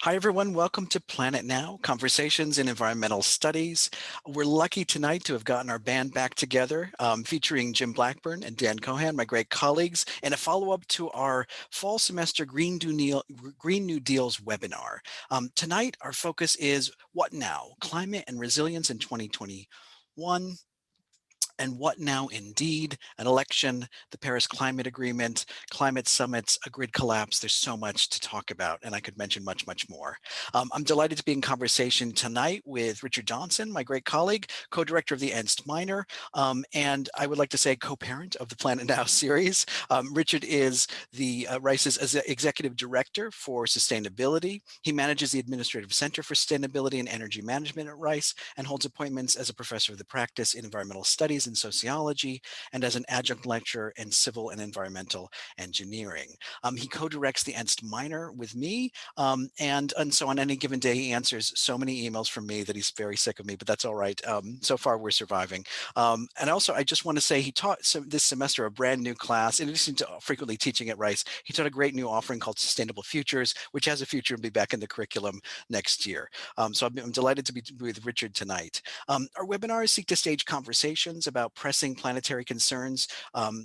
Hi, everyone. Welcome to Planet Now, Conversations in Environmental Studies. We're lucky tonight to have gotten our band back together, featuring Jim Blackburn and Dan Cohan, my great colleagues, and a follow-up to our fall semester Green New Deals webinar. Tonight, our focus is What Now? Climate and Resilience in 2021. And what now indeed? An election, the Paris Climate Agreement, climate summits, a grid collapse. There's so much to talk about, and I could mention much, much more. I'm delighted to be in conversation tonight with Richard Johnson, my great colleague, co-director of the Ernst Minor, and I would like to say co-parent of the Planet Now series. Richard is the Rice's executive director for sustainability. He manages the Administrative Center for Sustainability and Energy Management at Rice and holds appointments as a professor of the practice in environmental studies and sociology, and as an adjunct lecturer in civil and environmental engineering. He co-directs the Ernst Minor with me, and so on any given day he answers so many emails from me that he's very sick of me, but that's all right. So far we're surviving. And also I just want to say he taught this semester a brand new class. In addition to frequently teaching at Rice, he taught a great new offering called Sustainable Futures, which has a future and be back in the curriculum next year. So I'm delighted to be with Richard tonight. Our webinars seek to stage conversations about pressing planetary concerns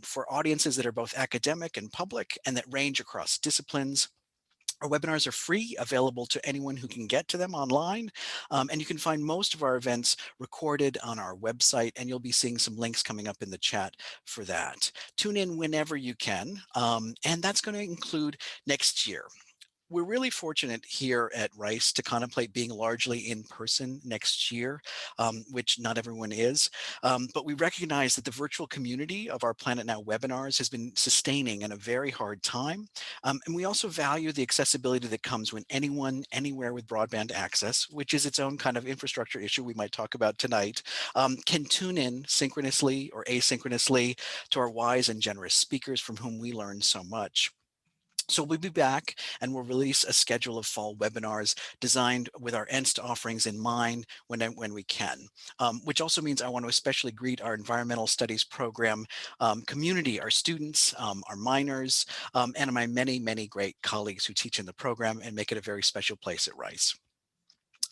for audiences that are both academic and public and that range across disciplines. Our webinars are free, available to anyone who can get to them online, and you can find most of our events recorded on our website, and you'll be seeing some links coming up in the chat for that. Tune in whenever you can, and that's going to include next year. We're really fortunate here at Rice to contemplate being largely in person next year, which not everyone is. But we recognize that the virtual community of our Planet Now webinars has been sustaining in a very hard time. And we also value the accessibility that comes when anyone, anywhere with broadband access, which is its own kind of infrastructure issue we might talk about tonight, can tune in synchronously or asynchronously to our wise and generous speakers from whom we learn so much. So we'll be back and we'll release a schedule of fall webinars designed with our Ernst offerings in mind when we can, which also means I want to especially greet our environmental studies program community, our students, our minors, and my many, many great colleagues who teach in the program and make it a very special place at Rice.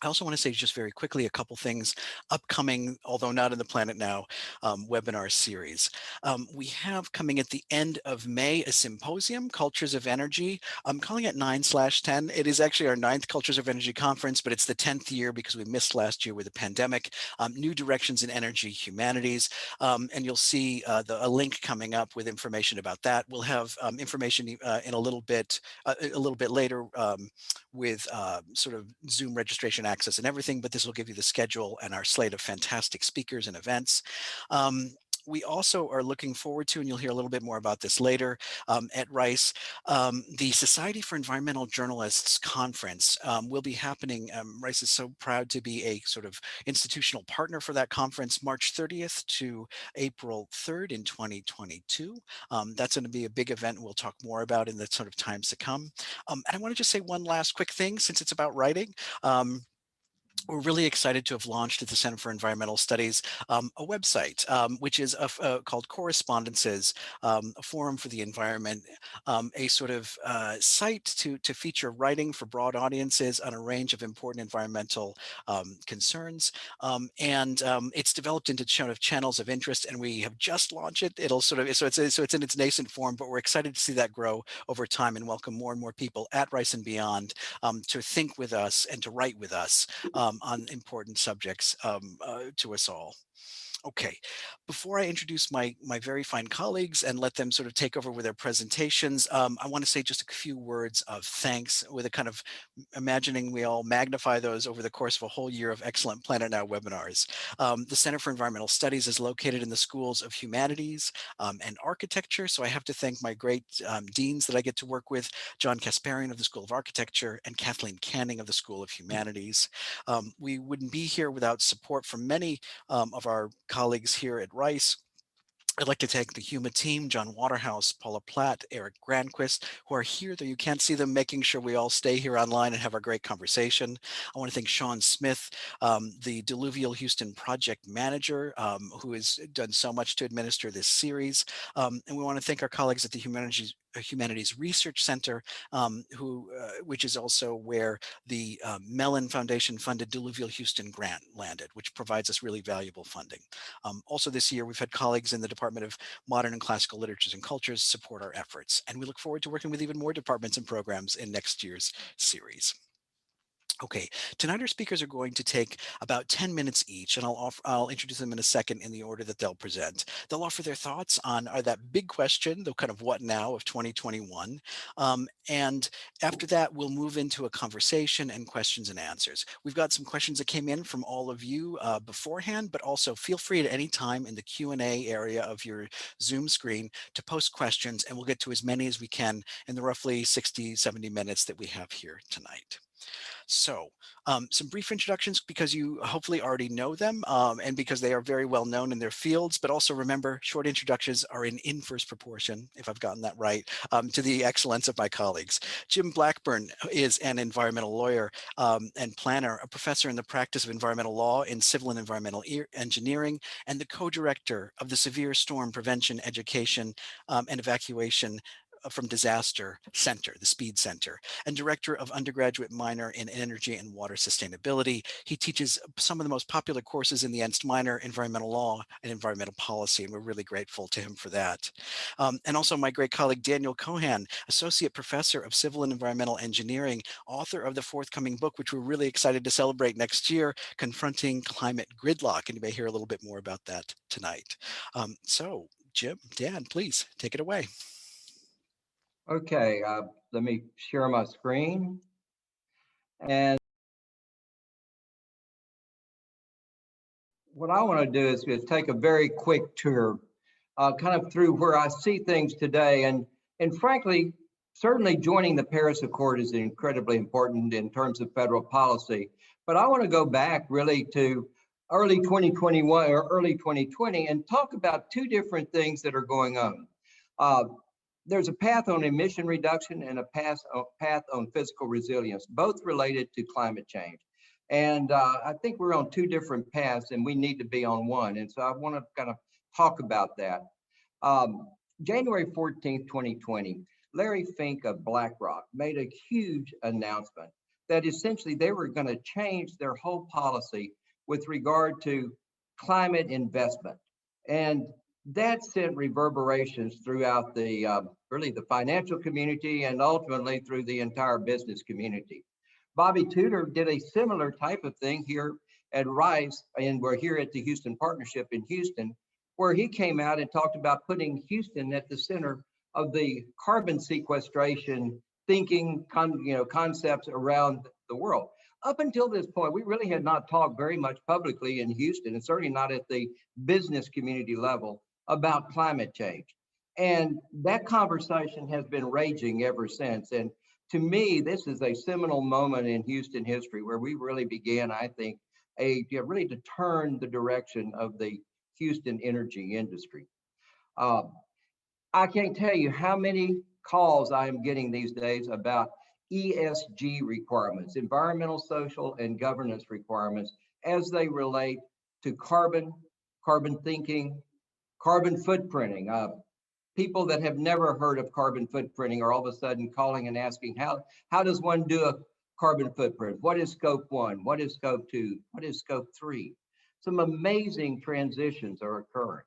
I also want to say just very quickly a couple things upcoming, although not in the Planet Now webinar series. We have coming at the end of May a symposium, Cultures of Energy. I'm calling it 9/10. It is actually our 9th Cultures of Energy conference, but it's the 10th year because we missed last year with the pandemic. New Directions in Energy Humanities. And you'll see a link coming up with information about that. We'll have information in a little bit later with sort of Zoom registration access and everything, but this will give you the schedule and our slate of fantastic speakers and events. We also are looking forward to, and you'll hear a little bit more about this later at Rice, the Society for Environmental Journalists Conference will be happening. Rice is so proud to be a sort of institutional partner for that conference, March 30th to April 3rd in 2022. That's going to be a big event we'll talk more about in the sort of times to come. And I want to just say one last quick thing since it's about writing. We're really excited to have launched at the Center for Environmental Studies a website, which is called Correspondences, a forum for the environment, a sort of site to feature writing for broad audiences on a range of important environmental concerns. It's developed into sort of channels of interest, and we have just launched it. It'll sort of, so it's in its nascent form, but we're excited to see that grow over time and welcome more and more people at Rice and beyond to think with us and to write with us on important subjects to us all. Okay, before I introduce my very fine colleagues and let them sort of take over with their presentations, I want to say just a few words of thanks with a kind of imagining we all magnify those over the course of a whole year of excellent Planet Now webinars. The Center for Environmental Studies is located in the schools of Humanities and Architecture, so I have to thank my great deans that I get to work with, John Kasparian of the School of Architecture and Kathleen Canning of the School of Humanities. We wouldn't be here without support from many of our colleagues here at Rice. I'd like to thank the HUMA team, John Waterhouse, Paula Platt, Eric Granquist, who are here, though you can't see them, making sure we all stay here online and have a great conversation. I want to thank Sean Smith, the Diluvial Houston project manager, who has done so much to administer this series. And we want to thank our colleagues at the Humanities Research Center, which is also where the Mellon Foundation funded Diluvial Houston grant landed, which provides us really valuable funding. Also this year, we've had colleagues in the Department of Modern and Classical Literatures and Cultures support our efforts, and we look forward to working with even more departments and programs in next year's series. Okay, tonight our speakers are going to take about 10 minutes each, and I'll introduce them in a second in the order that they'll present. They'll offer their thoughts on that big question, the kind of what now of 2021. And after that, we'll move into a conversation and questions and answers. We've got some questions that came in from all of you beforehand, but also feel free at any time in the Q&A area of your Zoom screen to post questions, and we'll get to as many as we can in the roughly 60, 70 minutes that we have here tonight. So some brief introductions because you hopefully already know them and because they are very well known in their fields, but also remember short introductions are in inverse proportion, if I've gotten that right, to the excellence of my colleagues. Jim Blackburn is an environmental lawyer and planner, a professor in the practice of environmental law in civil and environmental engineering, and the co-director of the Severe Storm Prevention, Education, and Evacuation from Disaster Center, the SPEED Center, and director of undergraduate minor in energy and water sustainability. He teaches some of the most popular courses in the Ernst minor, environmental law and environmental policy, and we're really grateful to him for that. And also my great colleague, Daniel Cohan, associate professor of civil and environmental engineering, author of the forthcoming book, which we're really excited to celebrate next year, Confronting Climate Gridlock. And you may hear a little bit more about that tonight. So Jim, Dan, please take it away. Okay, let me share my screen. And what I want to do is take a very quick tour, kind of through where I see things today. And frankly, certainly joining the Paris Accord is incredibly important in terms of federal policy. But I want to go back really to early 2021 or early 2020 and talk about two different things that are going on. There's a path on emission reduction and a path on physical resilience, both related to climate change. And I think we're on two different paths and we need to be on one. And so I want to kind of talk about that. January 14th, 2020, Larry Fink of BlackRock made a huge announcement that essentially they were going to change their whole policy with regard to climate investment. And that sent reverberations throughout the really the financial community and ultimately through the entire business community. Bobby Tudor did a similar type of thing here at Rice, and we're here at the Houston Partnership in Houston, where he came out and talked about putting Houston at the center of the carbon sequestration thinking, concepts around the world. Up until this point, we really had not talked very much publicly in Houston, and certainly not at the business community level, about climate change. And that conversation has been raging ever since. And to me, this is a seminal moment in Houston history where we really began, I think, really to turn the direction of the Houston energy industry. I can't tell you how many calls I am getting these days about ESG requirements, environmental, social, and governance requirements, as they relate to carbon thinking, carbon footprinting. People that have never heard of carbon footprinting are all of a sudden calling and asking, how does one do a carbon footprint? What is scope 1? What is scope 2? What is scope 3? Some amazing transitions are occurring.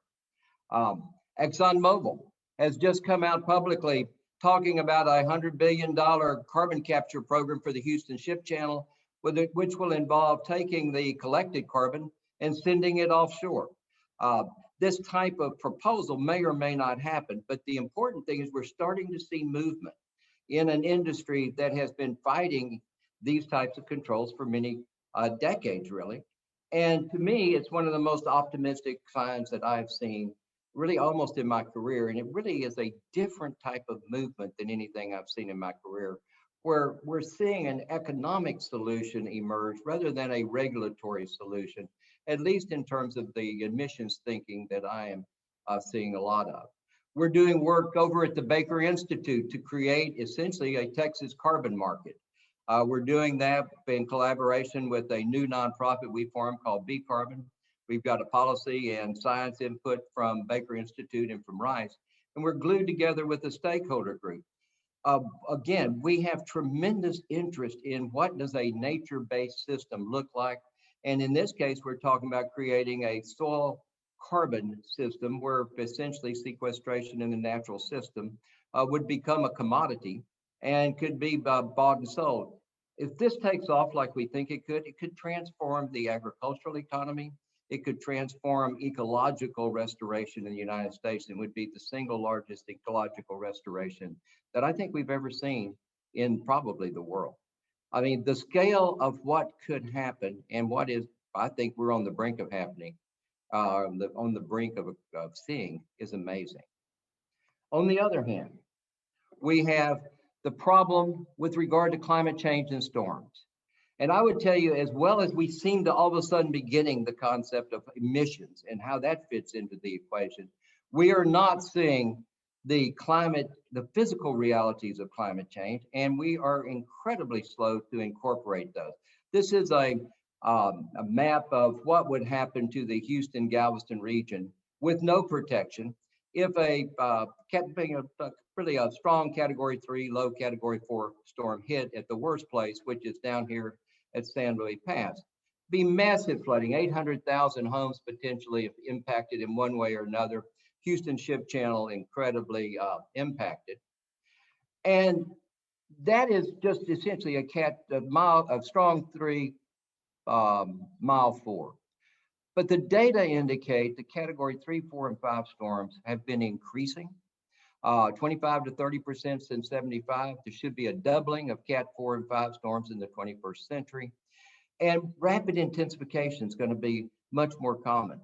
ExxonMobil has just come out publicly talking about a $100 billion carbon capture program for the Houston Ship Channel, which will involve taking the collected carbon and sending it offshore. This type of proposal may or may not happen, but the important thing is we're starting to see movement in an industry that has been fighting these types of controls for many decades, really. And to me, it's one of the most optimistic signs that I've seen really almost in my career. And it really is a different type of movement than anything I've seen in my career, where we're seeing an economic solution emerge rather than a regulatory solution, at least in terms of the emissions thinking that I am seeing a lot of. We're doing work over at the Baker Institute to create essentially a Texas carbon market. We're doing that in collaboration with a new nonprofit we formed called B Carbon. We've got a policy and science input from Baker Institute and from Rice. and we're glued together with the stakeholder group. Again, we have tremendous interest in what does a nature-based system look like. And in this case, we're talking about creating a soil carbon system where essentially sequestration in the natural system would become a commodity and could be bought and sold. If this takes off like we think it could transform the agricultural economy. It could transform ecological restoration in the United States and would be the single largest ecological restoration that I think we've ever seen in probably the world. I mean, the scale of what could happen and what is, I think we're on the brink of happening, on the brink of seeing is amazing. On the other hand, we have the problem with regard to climate change and storms. And I would tell you, as well as we seem to all of a sudden be getting the concept of emissions and how that fits into the equation, we are not seeing the physical realities of climate change, and we are incredibly slow to incorporate those. This is a map of what would happen to the Houston-Galveston region with no protection if really a strong Category 3, low Category 4 storm hit at the worst place, which is down here at San Luis Pass. Be massive flooding, 800,000 homes potentially impacted in one way or another. Houston Ship Channel incredibly impacted. And that is just essentially a strong 3, mile 4. But the data indicate the Category 3, 4, and 5 storms have been increasing. 25 to 30% since 75. There should be a doubling of Cat 4 and 5 storms in the 21st century. And rapid intensification is going to be much more common.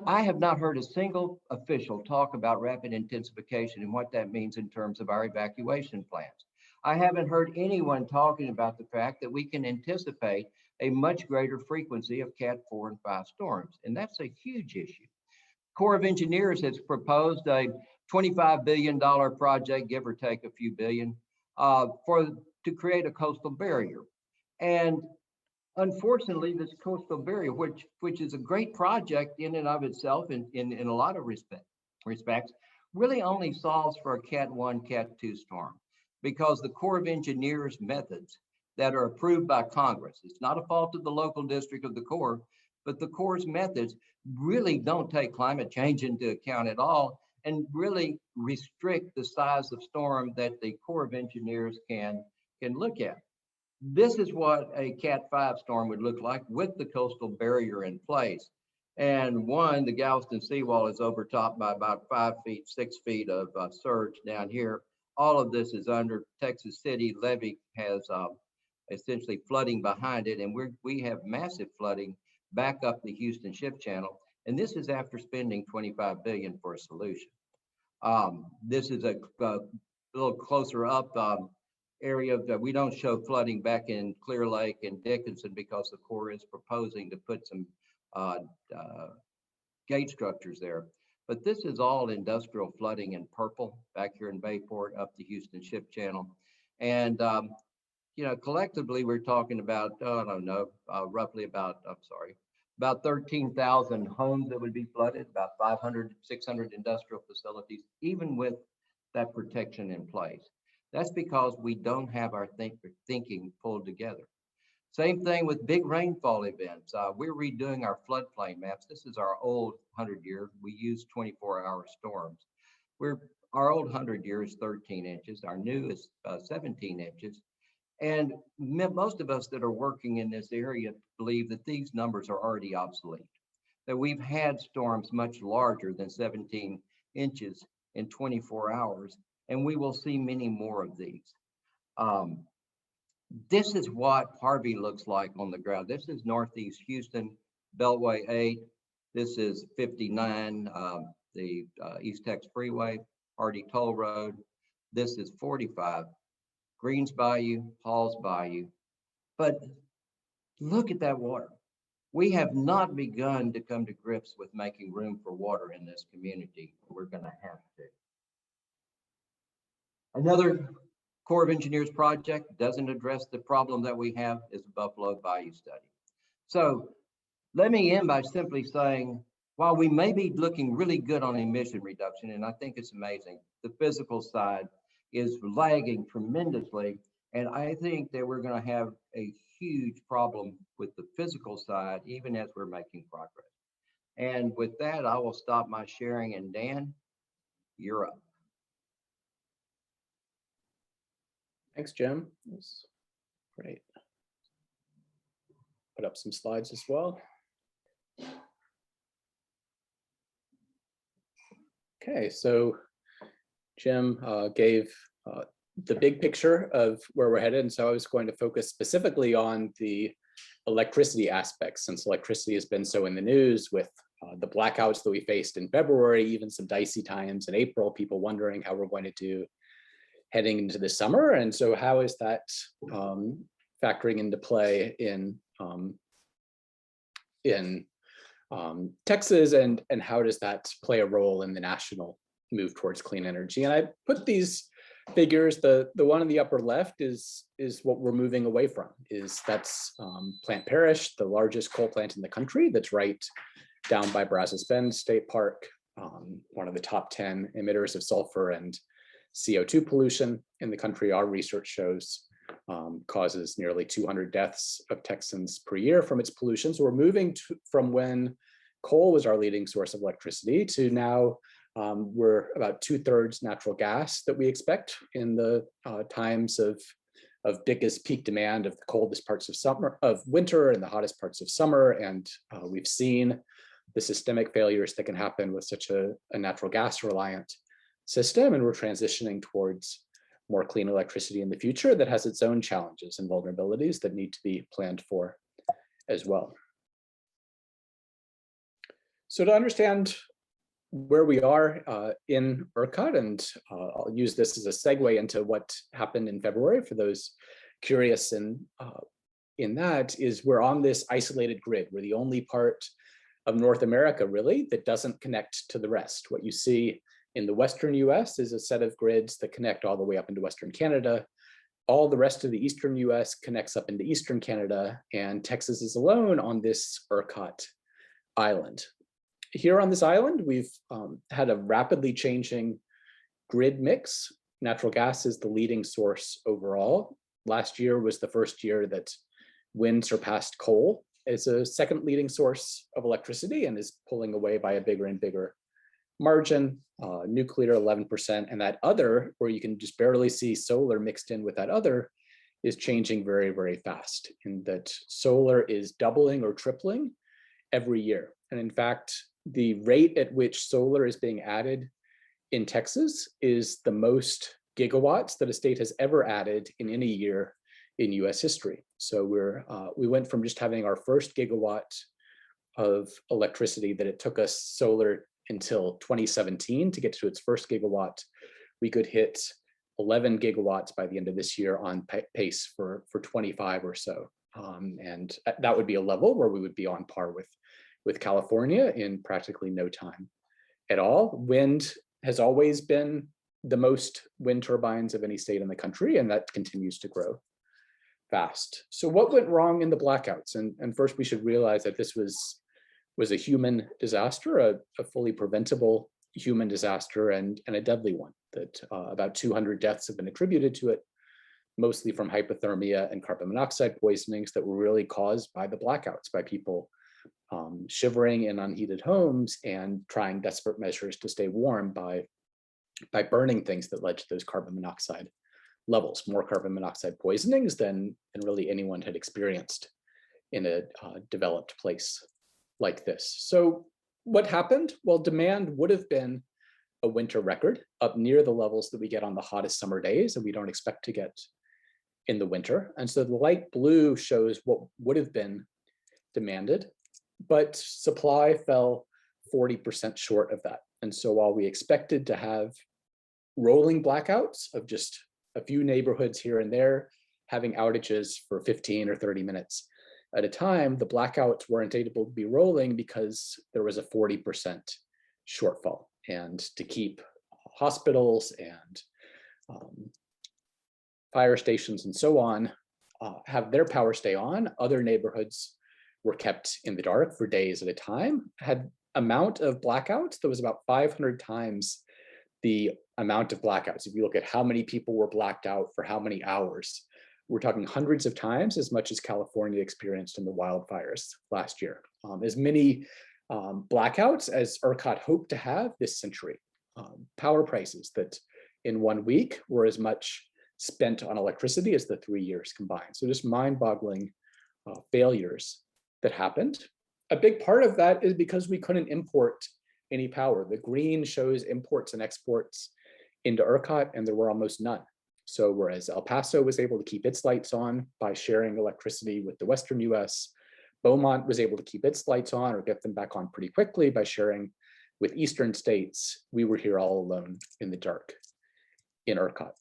I have not heard a single official talk about rapid intensification and what that means in terms of our evacuation plans. I haven't heard anyone talking about the fact that we can anticipate a much greater frequency of Cat 4 and 5 storms, and that's a huge issue. Corps of Engineers has proposed a $25 billion project, give or take a few billion, to create a coastal barrier. And unfortunately, this coastal barrier, which is a great project in and of itself in a lot of respects, really only solves for a Cat 1, Cat 2 storm, because the Corps of Engineers methods that are approved by Congress, it's not a fault of the local district of the Corps, but the Corps' methods really don't take climate change into account at all and really restrict the size of storm that the Corps of Engineers can look at. This is what a Cat 5 storm would look like with the coastal barrier in place. And the Galveston seawall is overtopped by about 5 feet, 6 feet of surge down here. All of this is under Texas City. Levee has essentially flooding behind it, and we have massive flooding back up the Houston Ship Channel. And this is after spending $25 billion for a solution. This is a little closer up area that we don't show flooding back in Clear Lake and Dickinson because the Corps is proposing to put some gate structures there. But this is all industrial flooding in purple back here in Bayport up the Houston Ship Channel. And, collectively, we're talking about, roughly about 13,000 homes that would be flooded, about 500, 600 industrial facilities, even with that protection in place. That's because we don't have our thinking pulled together. Same thing with big rainfall events. We're redoing our floodplain maps. This is our old 100-year. We use 24-hour storms. Our old 100-year is 13 inches. Our new is 17 inches. And most of us that are working in this area believe that these numbers are already obsolete, that we've had storms much larger than 17 inches in 24 hours, and we will see many more of these. This is what Harvey looks like on the ground. This is Northeast Houston, Beltway 8. This is 59, the East Tex Freeway, Hardy Toll Road. This is 45. Greens Bayou, Halls Bayou. But look at that water. We have not begun to come to grips with making room for water in this community. We're going to have to. Another Corps of Engineers project doesn't address the problem that we have is the Buffalo Bayou study. So let me end by simply saying while we may be looking really good on emission reduction, and I think it's amazing, the physical side is lagging tremendously. And I think that we're going to have a huge problem with the physical side, even as we're making progress. And with that, I will stop my sharing. And Dan, you're up. Thanks, Jim. That's great. Put up some slides as well. Okay, so Jim gave the big picture of where we're headed, and so I was going to focus specifically on the electricity aspects, since electricity has been so in the news with the blackouts that we faced in February, even some dicey times in April, people wondering how we're going to do heading into the summer. And so how is that factoring into play in Texas, and how does that play a role in the national move towards clean energy? And I put these figures, the one in the upper left is what we're moving away from, that's Plant Parish, the largest coal plant in the country, that's right down by Brazos Bend State Park, one of the top 10 emitters of sulfur and CO2 pollution in the country. Our research shows causes nearly 200 deaths of Texans per year from its pollution. So we're moving from when coal was our leading source of electricity to now we're about 2/3 natural gas that we expect in the times of biggest peak demand of the coldest parts of winter and the hottest parts of summer. And we've seen the systemic failures that can happen with such a natural gas reliant system. And we're transitioning towards more clean electricity in the future that has its own challenges and vulnerabilities that need to be planned for as well. So to understand where we are in ERCOT, and I'll use this as a segue into what happened in February for those curious in that, is we're on this isolated grid. We're the only part of North America really that doesn't connect to the rest. What you see in the Western US is a set of grids that connect all the way up into Western Canada. All the rest of the Eastern US connects up into Eastern Canada, and Texas is alone on this ERCOT island. Here on this island, we've had a rapidly changing grid mix. Natural gas is the leading source overall. Last year was the first year that wind surpassed coal as a second leading source of electricity and is pulling away by a bigger and bigger margin. Nuclear 11%, and that other, where you can just barely see solar mixed in with that other, is changing very, very fast, in that solar is doubling or tripling every year. And in fact, the rate at which solar is being added in Texas is the most gigawatts that a state has ever added in any year in US history. So we went from just having our first gigawatt of electricity that it took us solar until 2017 to get to its first gigawatt. We could hit 11 gigawatts by the end of this year on pace for 25 or so. And that would be a level where we would be on par with California in practically no time at all. Wind has always been the most wind turbines of any state in the country, and that continues to grow fast. So what went wrong in the blackouts? And first we should realize that this was a human disaster, a fully preventable human disaster, and a deadly one, that about 200 deaths have been attributed to it, mostly from hypothermia and carbon monoxide poisonings that were really caused by the blackouts, by people shivering in unheated homes and trying desperate measures to stay warm by burning things that led to those carbon monoxide levels, more carbon monoxide poisonings than really anyone had experienced in a developed place like this. So what happened? Well, demand would have been a winter record, up near the levels that we get on the hottest summer days, and we don't expect to get in the winter. And so the light blue shows what would have been demanded, but supply fell 40% short of that. And so while we expected to have rolling blackouts of just a few neighborhoods here and there having outages for 15 or 30 minutes at a time, the blackouts weren't able to be rolling because there was a 40% shortfall. And to keep hospitals and fire stations and so on have their power stay on, other neighborhoods were kept in the dark for days at a time. Had amount of blackouts, there was about 500 times the amount of blackouts. If you look at how many people were blacked out for how many hours, we're talking hundreds of times as much as California experienced in the wildfires last year. As many blackouts as ERCOT hoped to have this century. Power prices that in 1 week were as much spent on electricity as the 3 years combined. So just mind-boggling failures that happened. A big part of that is because we couldn't import any power. The green shows imports and exports into ERCOT, and there were almost none. So whereas El Paso was able to keep its lights on by sharing electricity with the Western US, Beaumont was able to keep its lights on or get them back on pretty quickly by sharing with Eastern states. We were here all alone in the dark in ERCOT.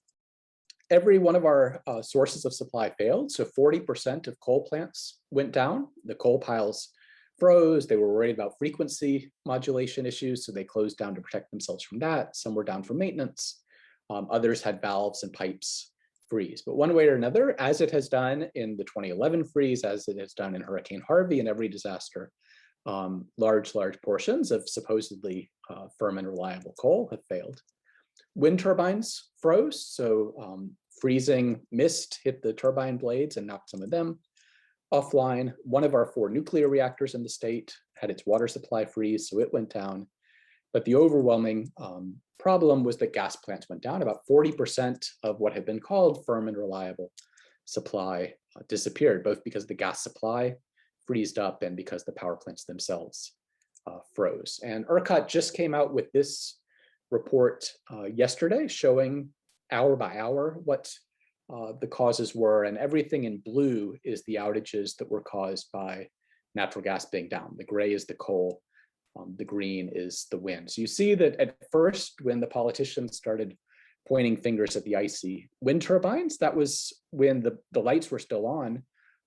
Every one of our sources of supply failed. So 40% of coal plants went down. The coal piles froze. They were worried about frequency modulation issues, so they closed down to protect themselves from that. Some were down for maintenance. Others had valves and pipes freeze. But one way or another, as it has done in the 2011 freeze, as it has done in Hurricane Harvey and every disaster, large portions of supposedly firm and reliable coal have failed. Wind turbines froze, so freezing mist hit the turbine blades and knocked some of them offline. One of our 4 nuclear reactors in the state had its water supply freeze, so it went down. But the overwhelming problem was that gas plants went down. About 40% of what had been called firm and reliable supply disappeared, both because the gas supply freezed up and because the power plants themselves froze. And ERCOT just came out with this report yesterday showing hour by hour what the causes were, and everything in blue is the outages that were caused by natural gas being down. The gray is the coal, the green is the wind. So you see that at first, when the politicians started pointing fingers at the icy wind turbines, that was when the lights were still on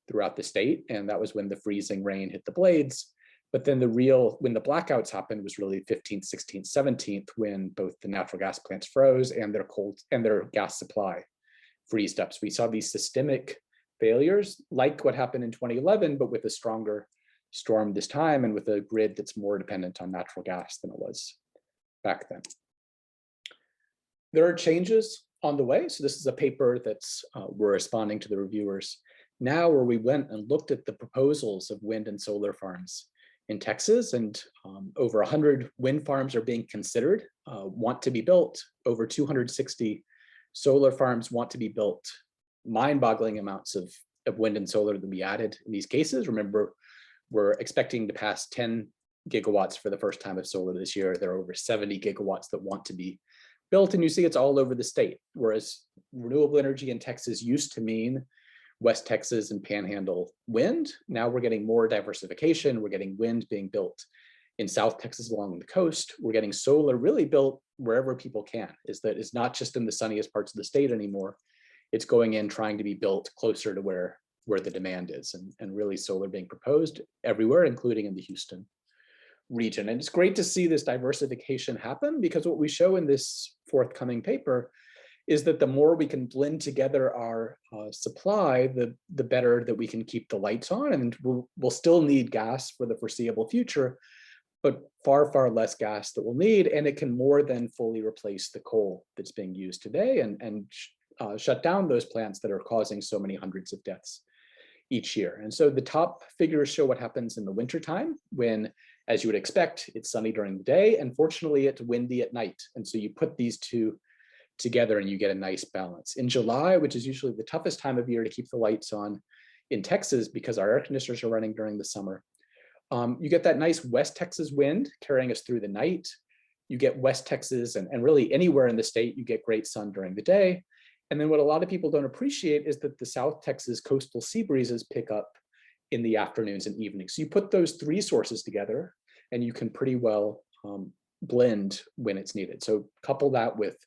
throughout the state, and that was when the freezing rain hit the blades. But then when the blackouts happened was really 15th, 16th, 17th, when both the natural gas plants froze and their gas supply freezed up. So we saw these systemic failures like what happened in 2011, but with a stronger storm this time and with a grid that's more dependent on natural gas than it was back then. There are changes on the way. So this is a paper that's we're responding to the reviewers now, where we went and looked at the proposals of wind and solar farms in Texas, and over 100 wind farms are being considered, want to be built. Over 260 solar farms want to be built. Mind-boggling amounts of wind and solar to be added in these cases. Remember, we're expecting to pass 10 gigawatts for the first time of solar this year. There are over 70 gigawatts that want to be built, and you see it's all over the state. Whereas renewable energy in Texas used to mean West Texas and Panhandle wind, now we're getting more diversification. We're getting wind being built in South Texas along the coast. We're getting solar really built wherever people can. It's not just in the sunniest parts of the state anymore. It's going in trying to be built closer to where the demand is, and really solar being proposed everywhere, including in the Houston region. And it's great to see this diversification happen, because what we show in this forthcoming paper is that the more we can blend together our supply, the better that we can keep the lights on. And we'll still need gas for the foreseeable future, but far less gas that we'll need. And it can more than fully replace the coal that's being used today and shut down those plants that are causing so many hundreds of deaths each year. And so the top figures show what happens in the wintertime when, as you would expect, it's sunny during the day, and fortunately it's windy at night. And so you put these two together and you get a nice balance. In July, which is usually the toughest time of year to keep the lights on in Texas because our air conditioners are running during the summer, you get that nice West Texas wind carrying us through the night. You get West Texas and really anywhere in the state, you get great sun during the day. And then what a lot of people don't appreciate is that the South Texas coastal sea breezes pick up in the afternoons and evenings. So you put those 3 sources together and you can pretty well blend when it's needed. So couple that with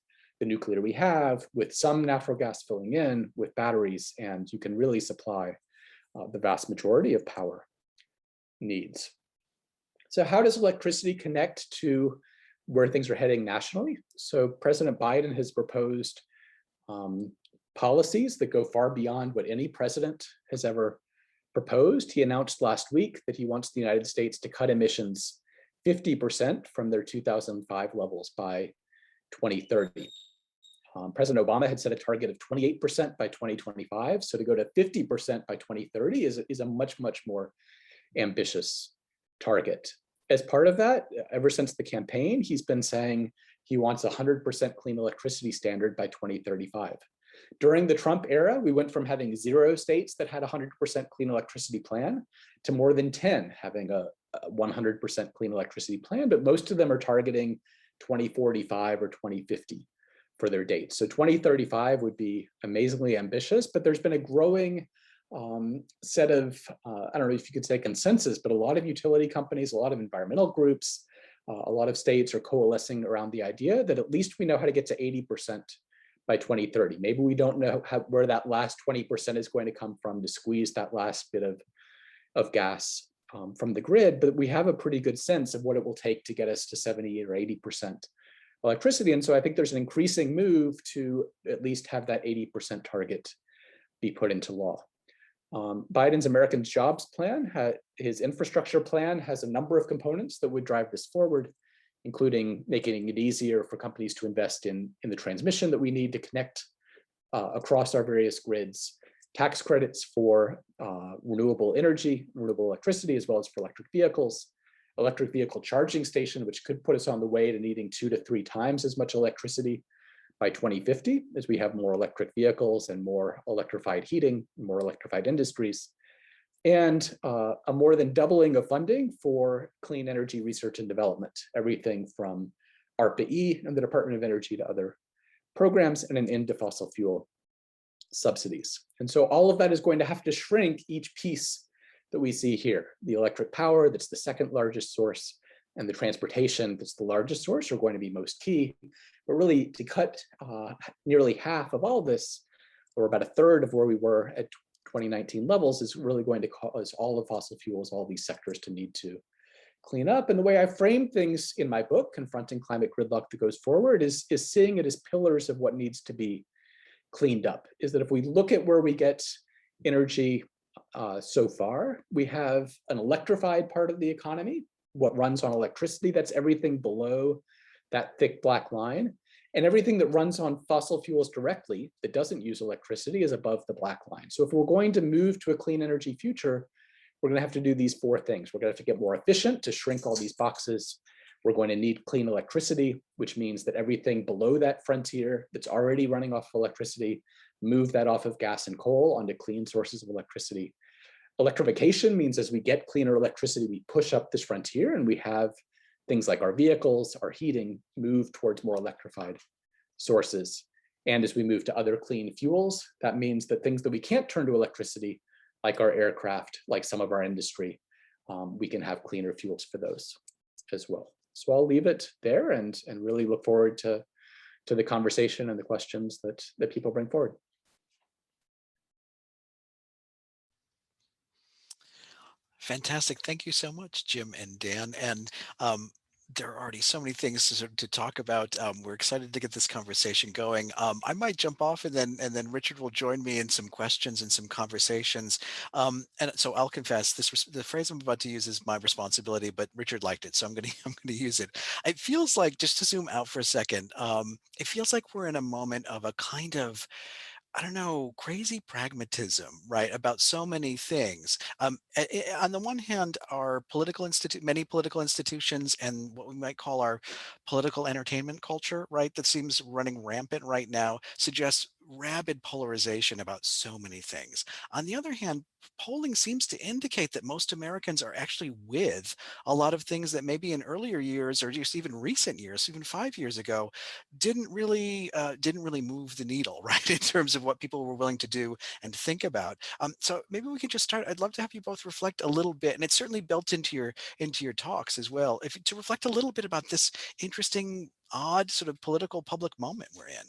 the nuclear we have, with some natural gas filling in, with batteries, and you can really supply the vast majority of power needs. So how does electricity connect to where things are heading nationally? So President Biden has proposed policies that go far beyond what any president has ever proposed. He announced last week that he wants the United States to cut emissions 50% from their 2005 levels by 2030. President Obama had set a target of 28% by 2025. So to go to 50% by 2030 is a much, much more ambitious target. As part of that, ever since the campaign, he's been saying he wants 100% clean electricity standard by 2035. During the Trump era, we went from having 0 states that had a 100% clean electricity plan to more than 10 having a 100% clean electricity plan, but most of them are targeting 2045 or 2050 for their dates. So 2035 would be amazingly ambitious, but there's been a growing set of, I don't know if you could say consensus, but a lot of utility companies, a lot of environmental groups, a lot of states are coalescing around the idea that at least we know how to get to 80% by 2030. Maybe we don't know where that last 20% is going to come from to squeeze that last bit of gas from the grid, but we have a pretty good sense of what it will take to get us to 70 or 80% electricity. And so I think there's an increasing move to at least have that 80% target be put into law. Biden's American Jobs Plan, his infrastructure plan has a number of components that would drive this forward, including making it easier for companies to invest in the transmission that we need to connect across our various grids, tax credits for renewable energy, renewable electricity, as well as for electric vehicles, electric vehicle charging station, which could put us on the way to needing 2 to 3 times as much electricity by 2050, as we have more electric vehicles and more electrified heating, more electrified industries, and a more than doubling of funding for clean energy research and development, everything from ARPA-E and the Department of Energy to other programs, and an end to fossil fuel subsidies. And so all of that is going to have to shrink each piece that we see here. The electric power, that's the second largest source, and the transportation, that's the largest source, are going to be most key. But really, to cut nearly half of all this, or about a third of where we were at 2019 levels, is really going to cause all the fossil fuels, all these sectors, to need to clean up. And the way I frame things in my book, Confronting Climate Gridlock That Goes Forward, is seeing it as pillars of what needs to be cleaned up. Is that if we look at where we get energy so far, we have an electrified part of the economy, what runs on electricity, that's everything below that thick black line. And everything that runs on fossil fuels directly that doesn't use electricity is above the black line. So if we're going to move to a clean energy future, we're going to have to do these 4 things. We're going to have to get more efficient to shrink all these boxes. We're going to need clean electricity, which means that everything below that frontier that's already running off of electricity, move that off of gas and coal onto clean sources of electricity. Electrification means as we get cleaner electricity, we push up this frontier and we have things like our vehicles, our heating, move towards more electrified sources. And as we move to other clean fuels, that means that things that we can't turn to electricity, like our aircraft, like some of our industry, we can have cleaner fuels for those as well. So I'll leave it there and really look forward to the conversation and the questions that people bring forward. Fantastic. Thank you so much, Jim and Dan. And there are already so many things to talk about. We're excited to get this conversation going. I might jump off and then Richard will join me in some questions and some conversations. And so I'll confess, the phrase I'm about to use is my responsibility, but Richard liked it, so I'm going to use it. It feels like, just to zoom out for a second, it feels like we're in a moment of a kind of, I don't know, crazy pragmatism, right, about so many things. On the one hand, our many political institutions and what we might call our political entertainment culture, right, that seems running rampant right now, suggests rabid polarization about so many things. On the other hand, polling seems to indicate that most Americans are actually with a lot of things that maybe in earlier years, or just even recent years, even 5 years ago, didn't really move the needle, right, in terms of what people were willing to do and think about. So maybe we can just start. I'd love to have you both reflect a little bit, and it's certainly built into your talks as well, to reflect a little bit about this interesting, odd sort of political public moment we're in.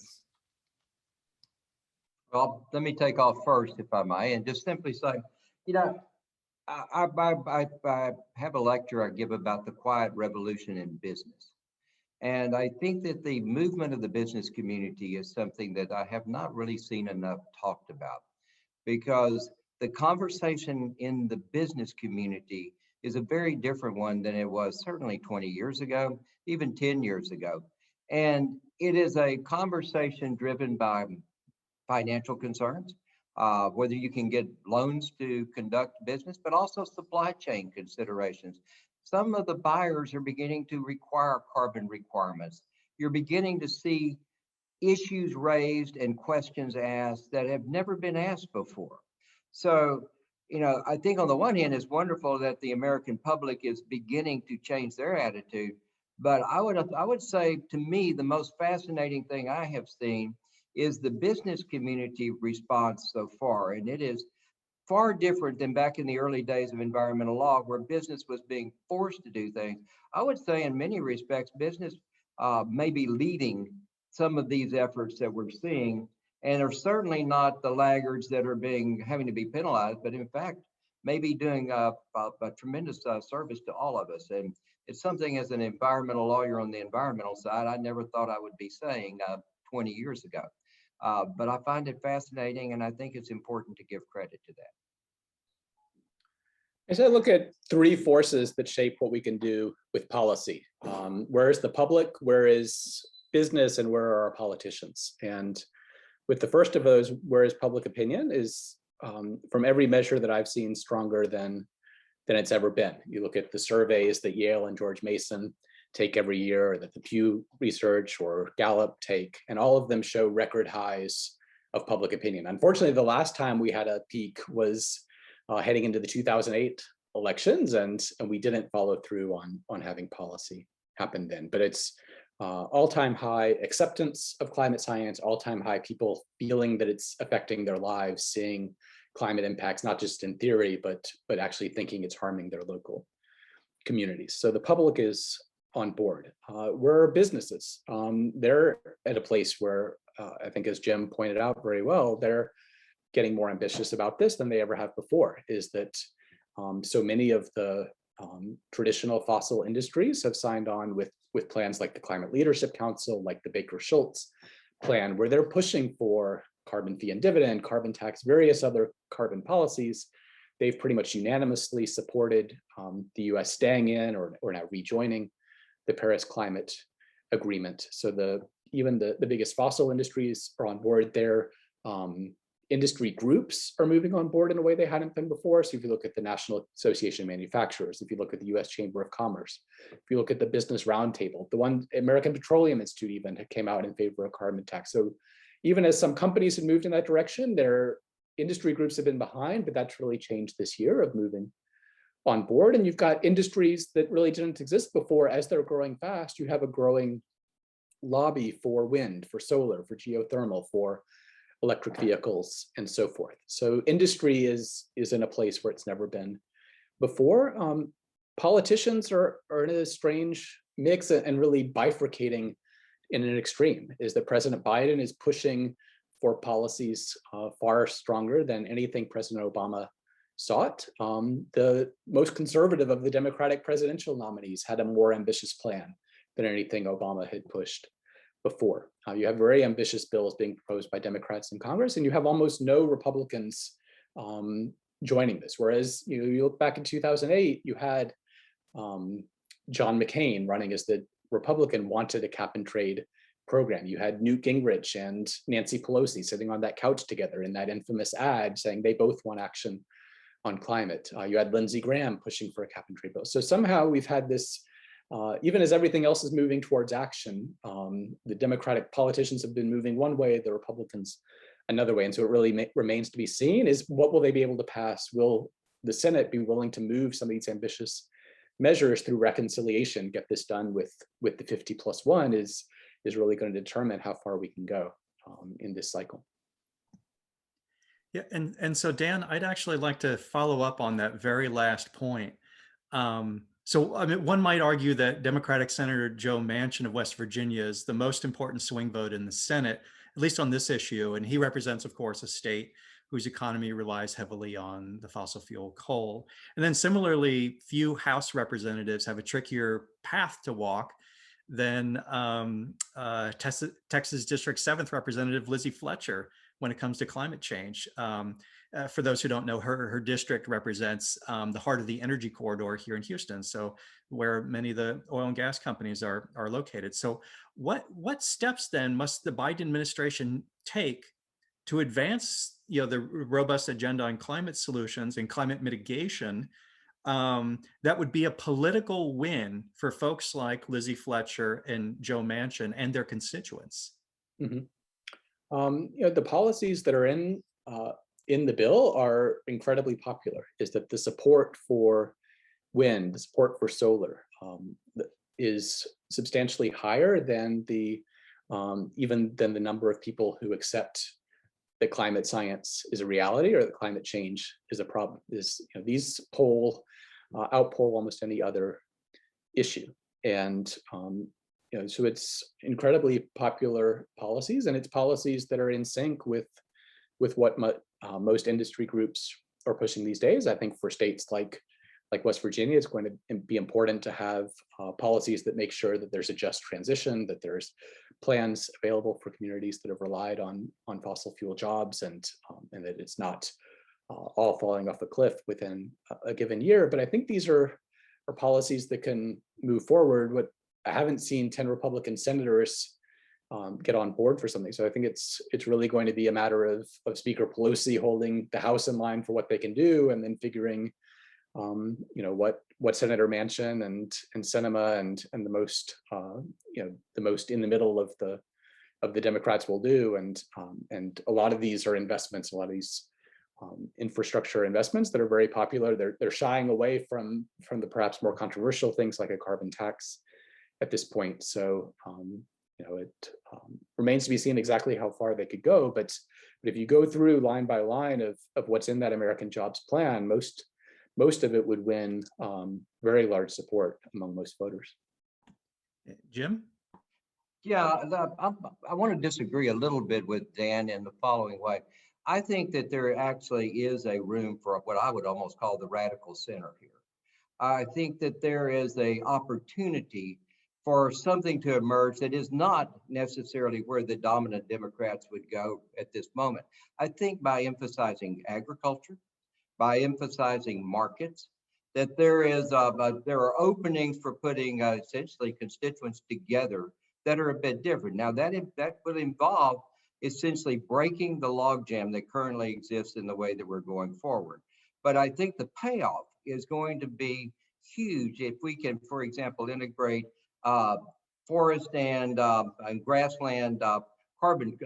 Well, let me take off first, if I may, and just simply say, you know, I have a lecture I give about the quiet revolution in business. And I think that the movement of the business community is something that I have not really seen enough talked about, because the conversation in the business community is a very different one than it was certainly 20 years ago, even 10 years ago. And it is a conversation driven by financial concerns, whether you can get loans to conduct business, but also supply chain considerations. Some of the buyers are beginning to require carbon requirements. You're beginning to see issues raised and questions asked that have never been asked before. So, I think on the one hand, it's wonderful that the American public is beginning to change their attitude. But I would say, to me, the most fascinating thing I have seen is the business community response so far. And it is far different than back in the early days of environmental law, where business was being forced to do things. I would say in many respects, business may be leading some of these efforts that we're seeing, and are certainly not the laggards that are having to be penalized, but in fact, maybe doing a tremendous service to all of us. And it's something, as an environmental lawyer on the environmental side, I never thought I would be saying 20 years ago. But I find it fascinating, and I think it's important to give credit to that. As I look at three forces that shape what we can do with policy, where is the public, where is business, and where are our politicians? And with the first of those, where is public opinion, is from every measure that I've seen stronger than it's ever been. You look at the surveys that Yale and George Mason take every year, or that the Pew Research or Gallup take, and all of them show record highs of public opinion. Unfortunately, the last time we had a peak was heading into the 2008 elections, and we didn't follow through on having policy happen then. But it's all-time high acceptance of climate science, all-time high people feeling that it's affecting their lives, seeing climate impacts, not just in theory, but actually thinking it's harming their local communities. So the public is on board. Where are businesses? They're at a place where I think, as Jim pointed out very well, they're getting more ambitious about this than they ever have before. Is that so many of the traditional fossil industries have signed on with plans like the Climate Leadership Council, like the Baker-Schultz plan, where they're pushing for carbon fee and dividend, carbon tax, various other carbon policies. They've pretty much unanimously supported the US staying in or now rejoining the Paris Climate Agreement. So even the biggest fossil industries are on board. Their industry groups are moving on board in a way they hadn't been before. So if you look at the National Association of Manufacturers, if you look at the US Chamber of Commerce, if you look at the Business Roundtable, the one American Petroleum Institute even came out in favor of carbon tax. So even as some companies have moved in that direction, their industry groups have been behind, but that's really changed this year of moving on board. And you've got industries that really didn't exist before. As they're growing fast, you have a growing lobby for wind, for solar, for geothermal, for electric vehicles, and so forth. So industry is in a place where it's never been before. Politicians are in a strange mix and really bifurcating in an extreme. Is that President Biden is pushing for policies far stronger than anything President Obama sought. The most conservative of the Democratic presidential nominees had a more ambitious plan than anything Obama had pushed before. You have very ambitious bills being proposed by Democrats in Congress, and you have almost no Republicans joining this. Whereas you look back in 2008, you had John McCain running as the Republican, wanted a cap and trade program. You had Newt Gingrich and Nancy Pelosi sitting on that couch together in that infamous ad saying they both want action on climate. You had Lindsey Graham pushing for a cap and trade bill. So somehow we've had this, even as everything else is moving towards action, the Democratic politicians have been moving one way, the Republicans another way. And so it really remains to be seen is what will they be able to pass? Will the Senate be willing to move some of these ambitious measures through reconciliation, get this done with the 50+1 is really going to determine how far we can go in this cycle. Yeah, and so Dan, I'd actually like to follow up on that very last point. So I mean, one might argue that Democratic Senator Joe Manchin of West Virginia is the most important swing vote in the Senate, at least on this issue. And he represents, of course, a state whose economy relies heavily on the fossil fuel coal. And then similarly, few House representatives have a trickier path to walk than Texas District 7th Representative Lizzie Fletcher, when it comes to climate change. For those who don't know, her district represents the heart of the energy corridor here in Houston, so where many of the oil and gas companies are located. So what steps then must the Biden administration take to advance, the robust agenda on climate solutions and climate mitigation that would be a political win for folks like Lizzie Fletcher and Joe Manchin and their constituents? Mhm. The policies that are in the bill are incredibly popular. Is that the support for wind, the support for solar, is substantially higher than even than the number of people who accept that climate science is a reality or that climate change is a problem. These outpoll almost any other issue, and so it's incredibly popular policies, and it's policies that are in sync with what most industry groups are pushing these days. I think for states like West Virginia, it's going to be important to have policies that make sure that there's a just transition, that there's plans available for communities that have relied on fossil fuel jobs, and that it's not all falling off a cliff within a given year. But I think these are policies that can move forward. What I haven't seen 10 Republican senators get on board for something. So I think it's really going to be a matter of Speaker Pelosi holding the House in line for what they can do, and then figuring what Senator Manchin and Sinema and the most the most in the middle of the Democrats will do. And a lot of these are investments, a lot of these infrastructure investments that are very popular. They're shying away from the perhaps more controversial things like a carbon tax at this point. So it remains to be seen exactly how far they could go. But if you go through line by line of what's in that American Jobs Plan, most of it would win very large support among most voters. Jim? Yeah, I want to disagree a little bit with Dan in the following way. I think that there actually is a room for what I would almost call the radical center here. I think that there is an opportunity for something to emerge that is not necessarily where the dominant Democrats would go at this moment. I think by emphasizing agriculture, by emphasizing markets, that there are openings for putting essentially constituents together that are a bit different. Now that would involve essentially breaking the logjam that currently exists in the way that we're going forward. But I think the payoff is going to be huge if we can, for example, integrate forest and grassland carbon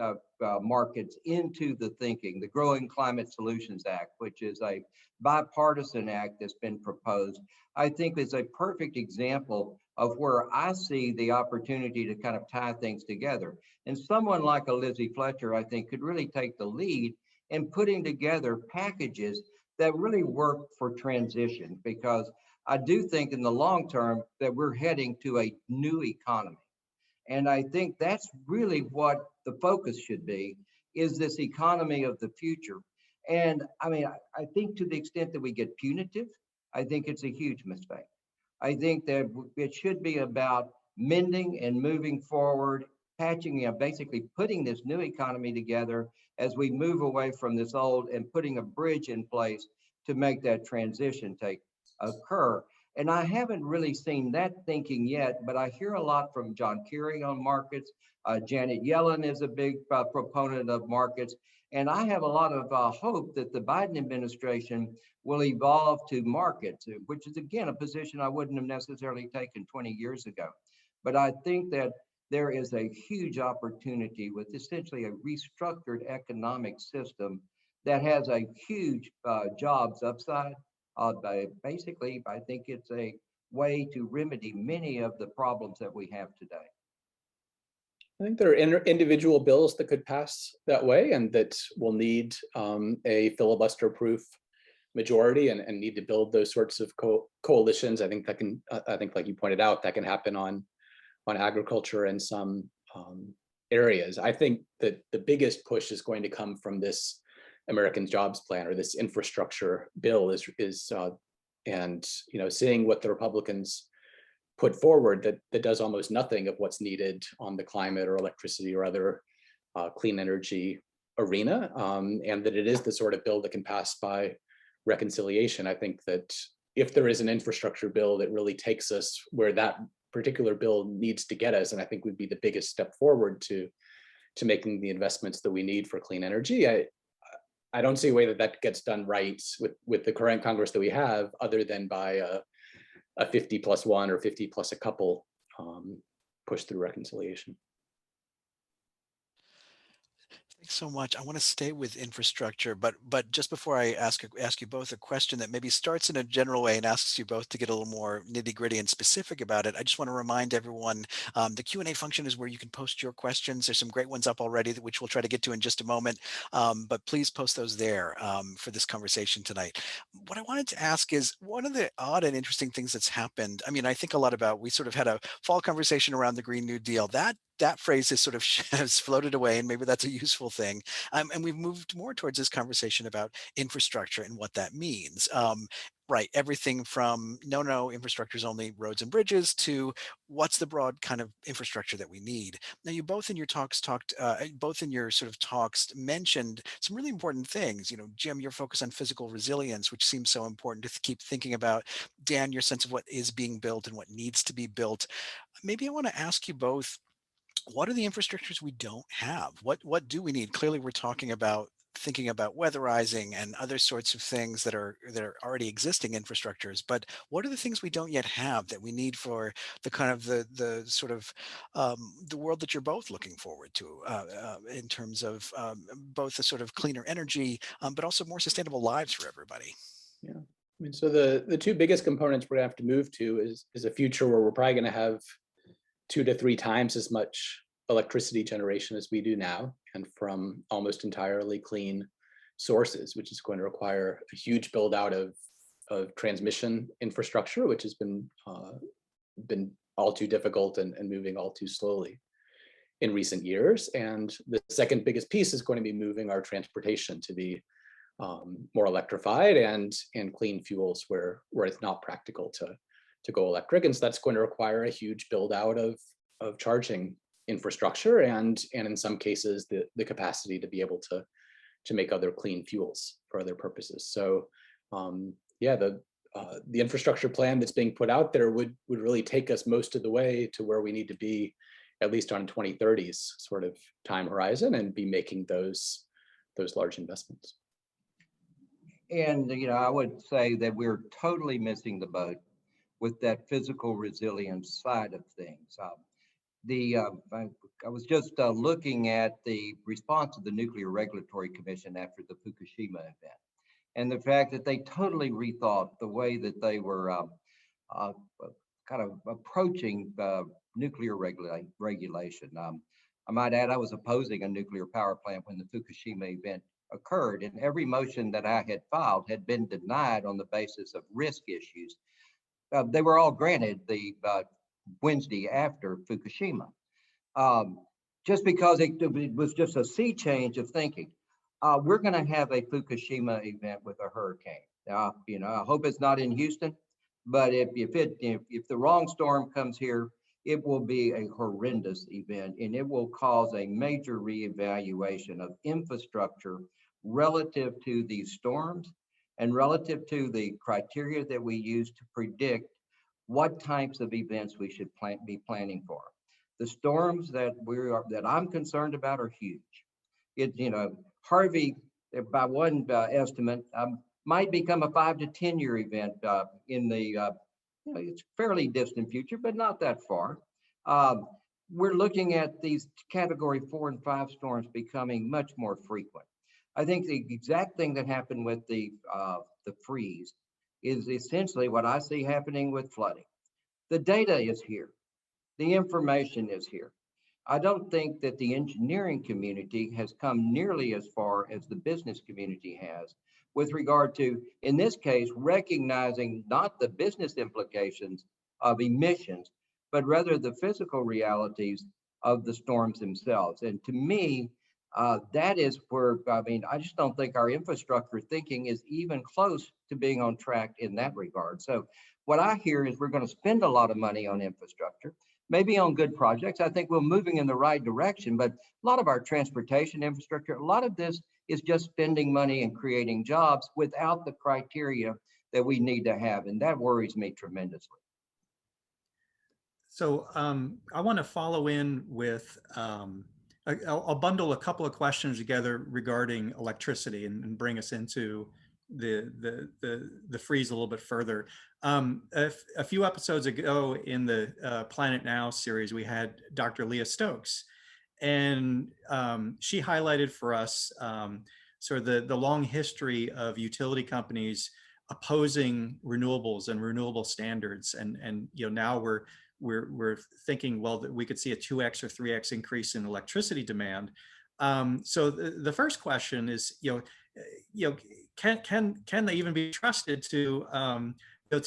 markets into the thinking. The Growing Climate Solutions Act, which is a bipartisan act that's been proposed, I think is a perfect example of where I see the opportunity to kind of tie things together. And someone like a Lizzie Fletcher, I think, could really take the lead in putting together packages that really work for transition, because I do think in the long term that we're heading to a new economy. And I think that's really what the focus should be, is this economy of the future. And I mean, I think to the extent that we get punitive, I think it's a huge mistake. I think that it should be about mending and moving forward, patching, basically putting this new economy together as we move away from this old, and putting a bridge in place to make that transition occur. And I haven't really seen that thinking yet, but I hear a lot from John Kerry on markets. Janet Yellen is a big proponent of markets. And I have a lot of hope that the Biden administration will evolve to markets, which is, again, a position I wouldn't have necessarily taken 20 years ago. But I think that there is a huge opportunity with essentially a restructured economic system that has a huge jobs upside. Basically, I think it's a way to remedy many of the problems that we have today. I think there are individual bills that could pass that way, and that will need a filibuster-proof majority, and need to build those sorts of coalitions. I think like you pointed out, that can happen on agriculture and some areas. I think that the biggest push is going to come from this American Jobs Plan, or this infrastructure bill, and seeing what the Republicans put forward that does almost nothing of what's needed on the climate or electricity or other clean energy arena, and that it is the sort of bill that can pass by reconciliation. I think that if there is an infrastructure bill that really takes us where that particular bill needs to get us, and I think would be the biggest step forward to making the investments that we need for clean energy. I don't see a way that that gets done right with the current Congress that we have, other than by a 50+1 or 50+ a couple push through reconciliation. Thanks so much. I want to stay with infrastructure, but just before I ask you both a question that maybe starts in a general way and asks you both to get a little more nitty gritty and specific about it, I just want to remind everyone the Q&A function is where you can post your questions. There's some great ones up already, which we'll try to get to in just a moment, but please post those there for this conversation tonight. What I wanted to ask is one of the odd and interesting things that's happened. I mean, I think a lot about, we sort of had a fall conversation around the Green New Deal. That phrase is sort of has floated away, and maybe that's a useful thing. And we've moved more towards this conversation about infrastructure and what that means. Right, everything from no, infrastructure is only roads and bridges to what's the broad kind of infrastructure that we need. Now, you both in your talks mentioned some really important things. You know, Jim, your focus on physical resilience, which seems so important to keep thinking about. Dan, your sense of what is being built and what needs to be built. Maybe I want to ask you both, what are the infrastructures we don't have? What do we need? Clearly, we're talking about thinking about weatherizing and other sorts of things that are already existing infrastructures. But what are the things we don't yet have that we need for the kind of the sort of the world that you're both looking forward to in terms of both the sort of cleaner energy, but also more sustainable lives for everybody? Yeah, I mean, so the two biggest components we're gonna have to move to is a future where we're probably gonna have 2 to 3 times as much electricity generation as we do now, and from almost entirely clean sources, which is going to require a huge build out of transmission infrastructure, which has been all too difficult and moving all too slowly in recent years. And the second biggest piece is going to be moving our transportation to be more electrified and clean fuels where it's not practical to go electric. And so that's going to require a huge build out of charging infrastructure and in some cases the capacity to be able to make other clean fuels for other purposes. So yeah, the infrastructure plan that's being put out there would really take us most of the way to where we need to be, at least on 2030s sort of time horizon, and be making those large investments. And I would say that we're totally missing the boat with that physical resilience side of things. I was just looking at the response of the Nuclear Regulatory Commission after the Fukushima event, and the fact that they totally rethought the way that they were kind of approaching nuclear regulation. I might add, I was opposing a nuclear power plant when the Fukushima event occurred, and every motion that I had filed had been denied on the basis of risk issues. They were all granted the Wednesday after Fukushima, just because it was just a sea change of thinking. We're going to have a Fukushima event with a hurricane. I hope it's not in Houston, but if the wrong storm comes here, it will be a horrendous event, and it will cause a major reevaluation of infrastructure relative to these storms and relative to the criteria that we use to predict what types of events we should be planning for. The storms that I'm concerned about are huge. Harvey, by one estimate, might become a 5 to 10 year event in the it's fairly distant future, but not that far. We're looking at these category 4 and 5 storms becoming much more frequent. I think the exact thing that happened with the freeze is essentially what I see happening with flooding. The data is here. The information is here. I don't think that the engineering community has come nearly as far as the business community has with regard to, in this case, recognizing not the business implications of emissions, but rather the physical realities of the storms themselves. And to me, that is where, I just don't think our infrastructure thinking is even close to being on track in that regard. So what I hear is we're going to spend a lot of money on infrastructure. maybe on good projects. I think we're moving in the right direction, but a lot of our transportation infrastructure, a lot of this is just spending money and creating jobs without the criteria that we need to have. And that worries me tremendously. So I want to follow in with, I'll bundle a couple of questions together regarding electricity and bring us into the freeze a little bit further. A few episodes ago in the Planet Now series, we had Dr. Leah Stokes, and she highlighted for us sort of the long history of utility companies opposing renewables and renewable standards, and now we're thinking, well, that we could see a 2x or 3x increase in electricity demand. So the first question is, can they even be trusted to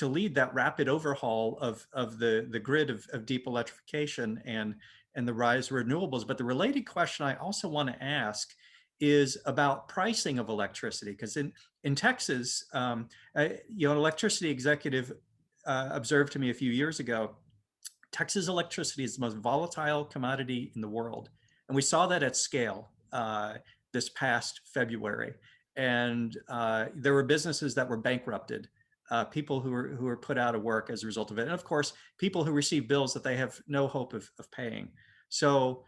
lead that rapid overhaul of the grid of deep electrification and the rise of renewables? But the related question I also want to ask is about pricing of electricity, because in Texas, an electricity executive observed to me a few years ago, Texas electricity is the most volatile commodity in the world. And we saw that at scale this past February. And there were businesses that were bankrupted, people who were put out of work as a result of it. And of course, people who receive bills that they have no hope of paying. So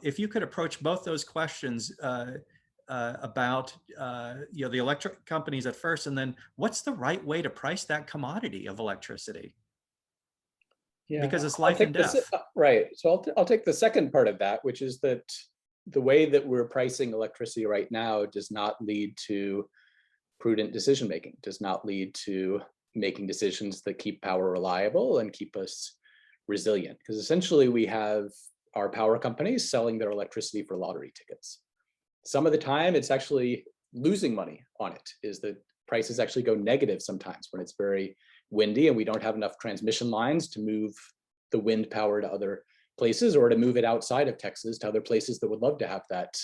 if you could approach both those questions about the electric companies at first, and then what's the right way to price that commodity of electricity? Yeah, because it's life and death. Right. So I'll take the second part of that, which is that the way that we're pricing electricity right now does not lead to prudent decision making, does not lead to making decisions that keep power reliable and keep us resilient. Because essentially we have our power companies selling their electricity for lottery tickets. Some of the time it's actually losing money on it, is that prices actually go negative sometimes when it's very windy and we don't have enough transmission lines to move the wind power to other places, or to move it outside of Texas to other places that would love to have that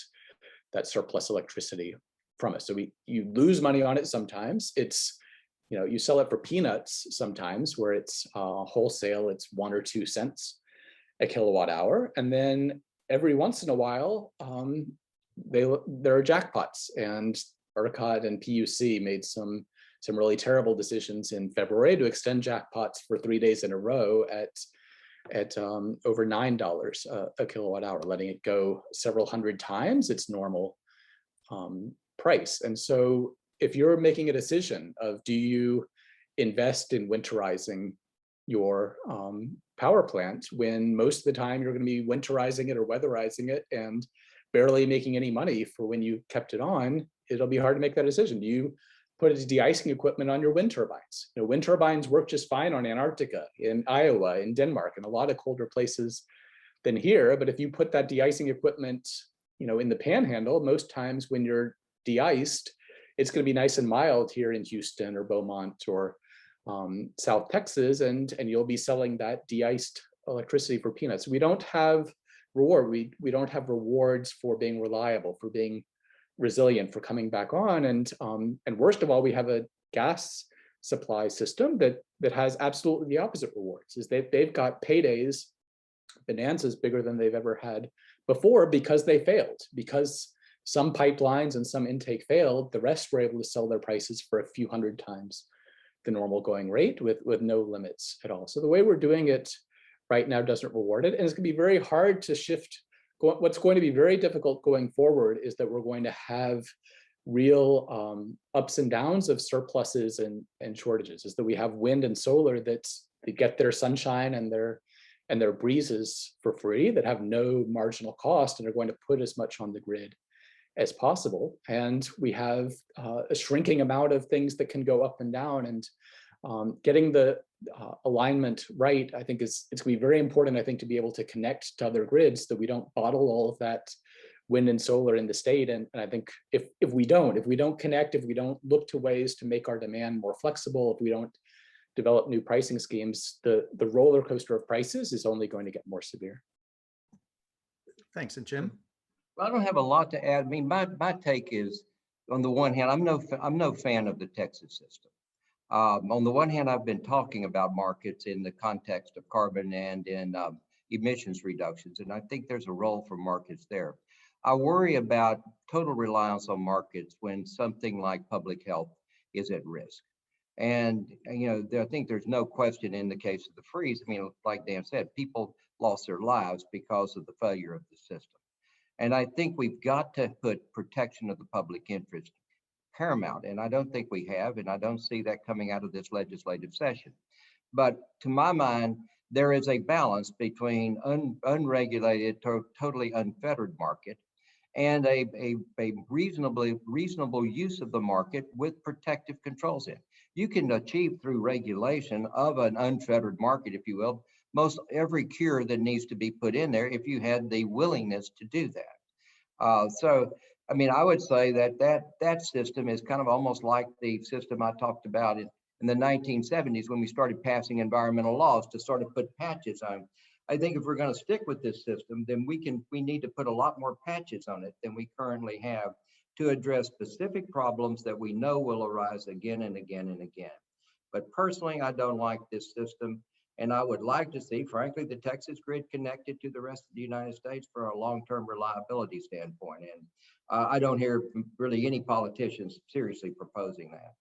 surplus electricity from us. So you lose money on it sometimes. It's, you sell it for peanuts sometimes, where it's wholesale, it's 1 or 2 cents a kilowatt hour. And then every once in a while, there are jackpots, and ERCOT and PUC made some really terrible decisions in February to extend jackpots for 3 days in a row at over $9 a kilowatt hour, letting it go several hundred times its normal price. And so if you're making a decision of, do you invest in winterizing your power plant, when most of the time you're going to be winterizing it or weatherizing it and barely making any money for when you kept it on, it'll be hard to make that decision. Do you put de-icing equipment on your wind turbines? Wind turbines work just fine on Antarctica, in Iowa, in Denmark, and a lot of colder places than here. But if you put that de-icing equipment, in the panhandle, most times when you're de-iced, it's going to be nice and mild here in Houston or Beaumont or South Texas, and you'll be selling that de-iced electricity for peanuts. We don't have we don't have rewards for being reliable, for being resilient, for coming back on. And worst of all, we have a gas supply system that has absolutely the opposite rewards. Is they've got paydays, bonanzas bigger than they've ever had before, because they failed, because some pipelines and some intake failed. The rest were able to sell their prices for a few hundred times the normal going rate with no limits at all. So the way we're doing it right now doesn't reward it. And it's going to be very hard to shift. What's going to be very difficult going forward is that we're going to have real ups and downs of surpluses and shortages. Is that we have wind and solar that get their sunshine and their breezes for free, that have no marginal cost and are going to put as much on the grid as possible. And we have a shrinking amount of things that can go up and down, and getting the alignment right, I think it's going to be very important, I think, to be able to connect to other grids, so that we don't bottle all of that wind and solar in the state. And I think if we don't connect, if we don't look to ways to make our demand more flexible, if we don't develop new pricing schemes, the roller coaster of prices is only going to get more severe. Thanks. And Jim? Well, I don't have a lot to add. I mean, my take is, on the one hand, I'm no fan of the Texas system. On the one hand, I've been talking about markets in the context of carbon and in emissions reductions. And I think there's a role for markets there. I worry about total reliance on markets when something like public health is at risk. And, I think there's no question in the case of the freeze. I mean, like Dan said, people lost their lives because of the failure of the system. And I think we've got to put protection of the public interest paramount. And I don't think we have, and I don't see that coming out of this legislative session. But to my mind, there is a balance between unregulated, totally unfettered market and a reasonable use of the market with protective controls in. You can achieve through regulation of an unfettered market, if you will, most every cure that needs to be put in there if you had the willingness to do that. So, I mean, I would say that system is kind of almost like the system I talked about in the 1970s when we started passing environmental laws to sort of put patches on. I think if we're going to stick with this system, then we need to put a lot more patches on it than we currently have to address specific problems that we know will arise again and again and again. But personally, I don't like this system. And I would like to see, frankly, the Texas grid connected to the rest of the United States for a long-term reliability standpoint. And I don't hear really any politicians seriously proposing that.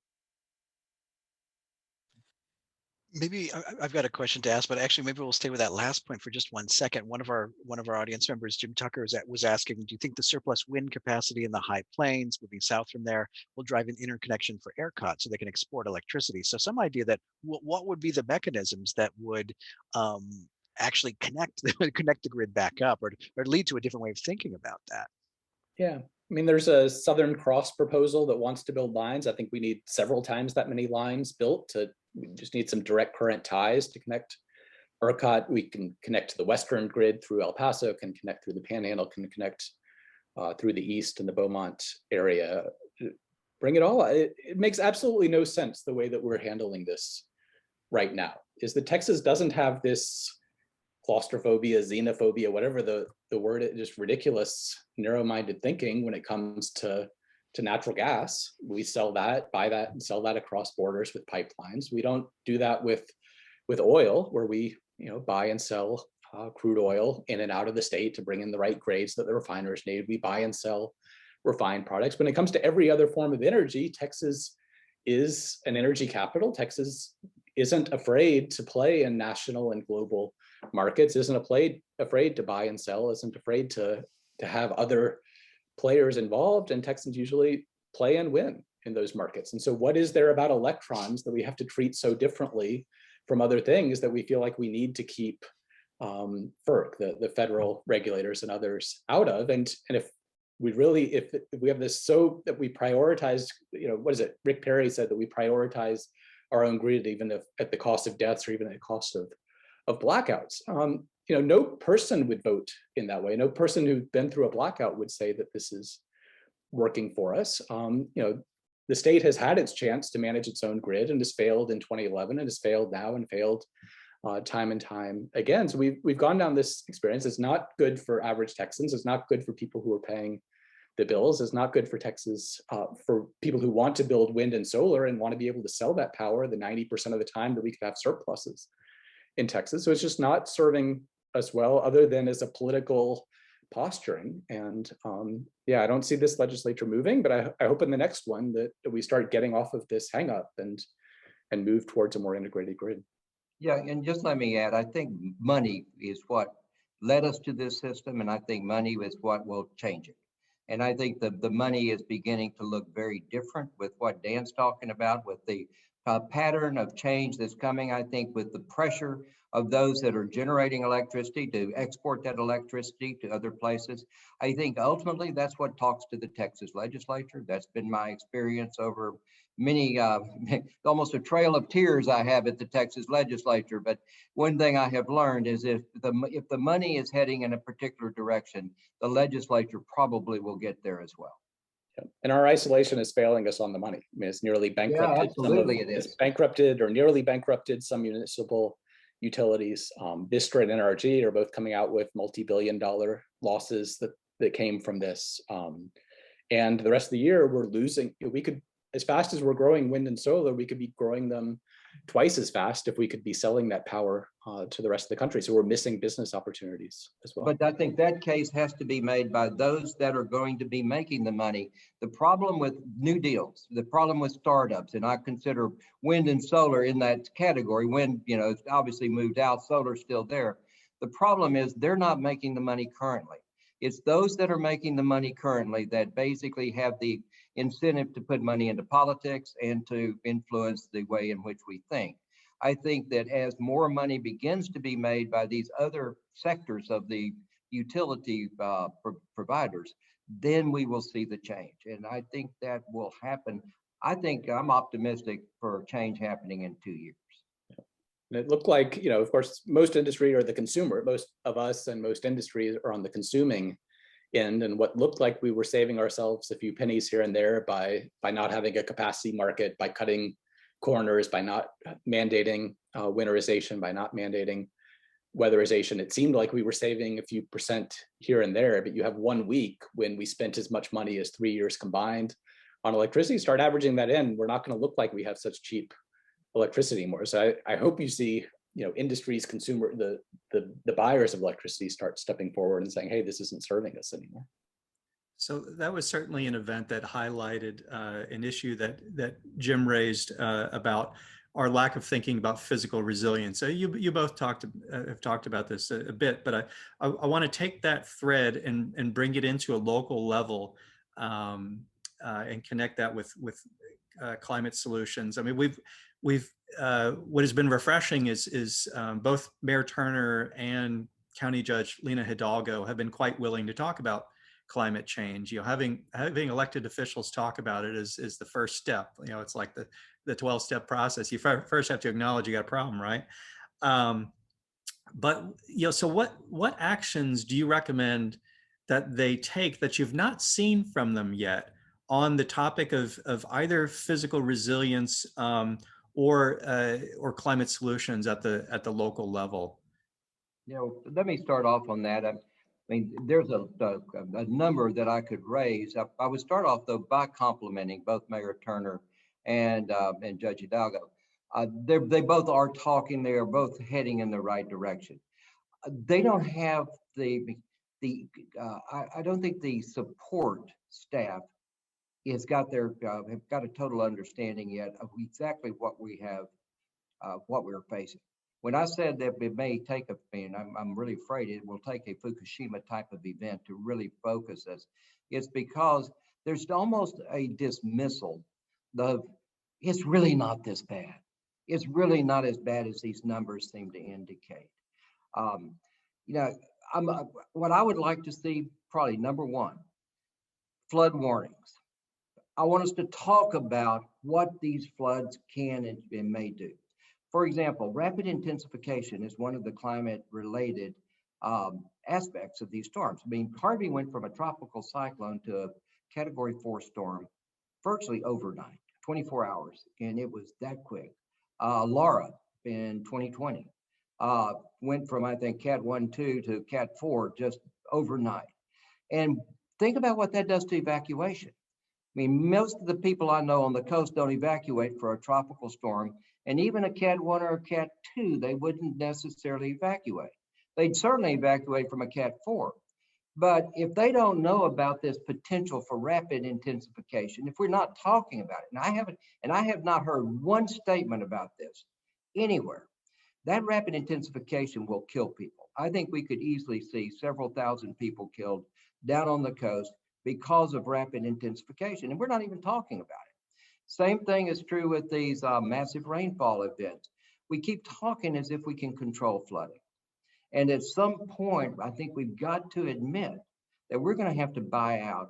Maybe I've got a question to ask, but actually maybe we'll stay with that last point for just 1 second. One of our audience members, Jim Tucker, was asking, do you think the surplus wind capacity in the high plains moving south from there will drive an interconnection for ERCOT so they can export electricity? So some idea that what would be the mechanisms that would actually connect the grid back up or lead to a different way of thinking about that? Yeah, I mean, there's a Southern Cross proposal that wants to build lines. I think we need several times that many lines built. We just need some direct current ties to connect ERCOT. We can connect to the Western grid through El Paso, can connect through the Panhandle, can connect through the East and the Beaumont area. Bring it all. It makes absolutely no sense the way that we're handling this right now. Is that Texas doesn't have this claustrophobia, xenophobia, whatever the word, just ridiculous, narrow-minded thinking when it comes to natural gas. We sell that, buy that, and sell that across borders with pipelines. We don't do that with oil, where we buy and sell crude oil in and out of the state to bring in the right grades that the refiners need. We buy and sell refined products. When it comes to every other form of energy, Texas is an energy capital. Texas isn't afraid to play in national and global markets, isn't afraid to buy and sell, isn't afraid to have other players involved, and Texans usually play and win in those markets. And so what is there about electrons that we have to treat so differently from other things that we feel like we need to keep FERC, the federal regulators and others out of? And if we have this so that we prioritize, what is it? Rick Perry said that we prioritize our own grid, even if at the cost of deaths or even at the cost of blackouts. No person would vote in that way. No person who's been through a blackout would say that this is working for us. The state has had its chance to manage its own grid and has failed in 2011 and has failed now and failed time and time again. So we've gone down this experience. It's not good for average Texans. It's not good for people who are paying the bills. It's not good for Texas, for people who want to build wind and solar and want to be able to sell that power the 90% of the time that we could have surpluses in Texas. So it's just not serving us well, other than as a political posturing. And I don't see this legislature moving, but I hope in the next one that we start getting off of this hang up and move towards a more integrated grid. Yeah, and just let me add, I think money is what led us to this system, and I think money is what will change it. And I think the money is beginning to look very different with what Dan's talking about, with the pattern of change that's coming, I think, with the pressure of those that are generating electricity to export that electricity to other places. I think ultimately that's what talks to the Texas legislature. That's been my experience over many, almost a trail of tears I have at the Texas legislature. But one thing I have learned is if the money is heading in a particular direction, the legislature probably will get there as well. And our isolation is failing us on the money. I mean, it's nearly bankrupted. Yeah, absolutely it is. It's bankrupted or nearly bankrupted some municipal utilities. Vistra and NRG are both coming out with multi-billion-dollar losses that came from this. And the rest of the year, we're losing. We could as fast as we're growing wind and solar, we could be growing them twice as fast if we could be selling that power to the rest of the country. So we're missing business opportunities as well. But I think that case has to be made by those that are going to be making the money. The problem with new deals, the problem with startups, and I consider wind and solar in that category. Wind, it's obviously moved out, solar's still there. The problem is they're not making the money currently. It's those that are making the money currently that basically have the incentive to put money into politics and to influence the way in which we think. I think that as more money begins to be made by these other sectors of the utility providers, then we will see the change. And I think that will happen. I think I'm optimistic for change happening in 2 years. And it looked like, of course, most industry or the consumer, most of us and most industries are on the consuming end. And what looked like we were saving ourselves a few pennies here and there by not having a capacity market, by cutting corners, by not mandating winterization, by not mandating weatherization. It seemed like we were saving a few percent here and there, but you have 1 week when we spent as much money as 3 years combined on electricity. Start averaging that in, we're not going to look like we have such cheap electricity anymore. So I hope you see, industries, consumer, the buyers of electricity start stepping forward and saying, hey, this isn't serving us anymore. So that was certainly an event that highlighted an issue that Jim raised about our lack of thinking about physical resilience. So you both have talked about this a bit, but I want to take that thread and bring it into a local level and connect that with climate solutions. I mean, we've what has been refreshing is both Mayor Turner and County Judge Lena Hidalgo have been quite willing to talk about climate change. Having elected officials talk about it is the first step. It's like the 12-step process. You first have to acknowledge you got a problem, right? But so what actions do you recommend that they take that you've not seen from them yet on the topic of either physical resilience or climate solutions at the local level? Let me start off on that. I mean, there's a number that I could raise. I would start off though by complimenting both Mayor Turner and Judge Hidalgo. They both are talking. They are both heading in the right direction. They don't have I don't think the support staff have got a total understanding yet of exactly what we have, what we're facing. When I said that it may take I'm really afraid it will take a Fukushima type of event to really focus us. It's because there's almost a dismissal of it's really not this bad. It's really not as bad as these numbers seem to indicate. What I would like to see, probably number one, flood warnings. I want us to talk about what these floods can and may do. For example, rapid intensification is one of the climate-related aspects of these storms. I mean, Harvey went from a tropical cyclone to a Category 4 storm virtually overnight, 24 hours, and it was that quick. Laura in 2020 went from, I think, Cat 1, 2 to Cat 4 just overnight. And think about what that does to evacuation. I mean, most of the people I know on the coast don't evacuate for a tropical storm, and even a Cat 1 or a Cat 2, they wouldn't necessarily evacuate. They'd certainly evacuate from a Cat 4. But if they don't know about this potential for rapid intensification, if we're not talking about it, and I have not heard one statement about this anywhere, that rapid intensification will kill people. I think we could easily see several thousand people killed down on the coast because of rapid intensification, and we're not even talking about it. Same thing is true with these massive rainfall events. We keep talking as if we can control flooding. And at some point, I think we've got to admit that we're going to have to buy out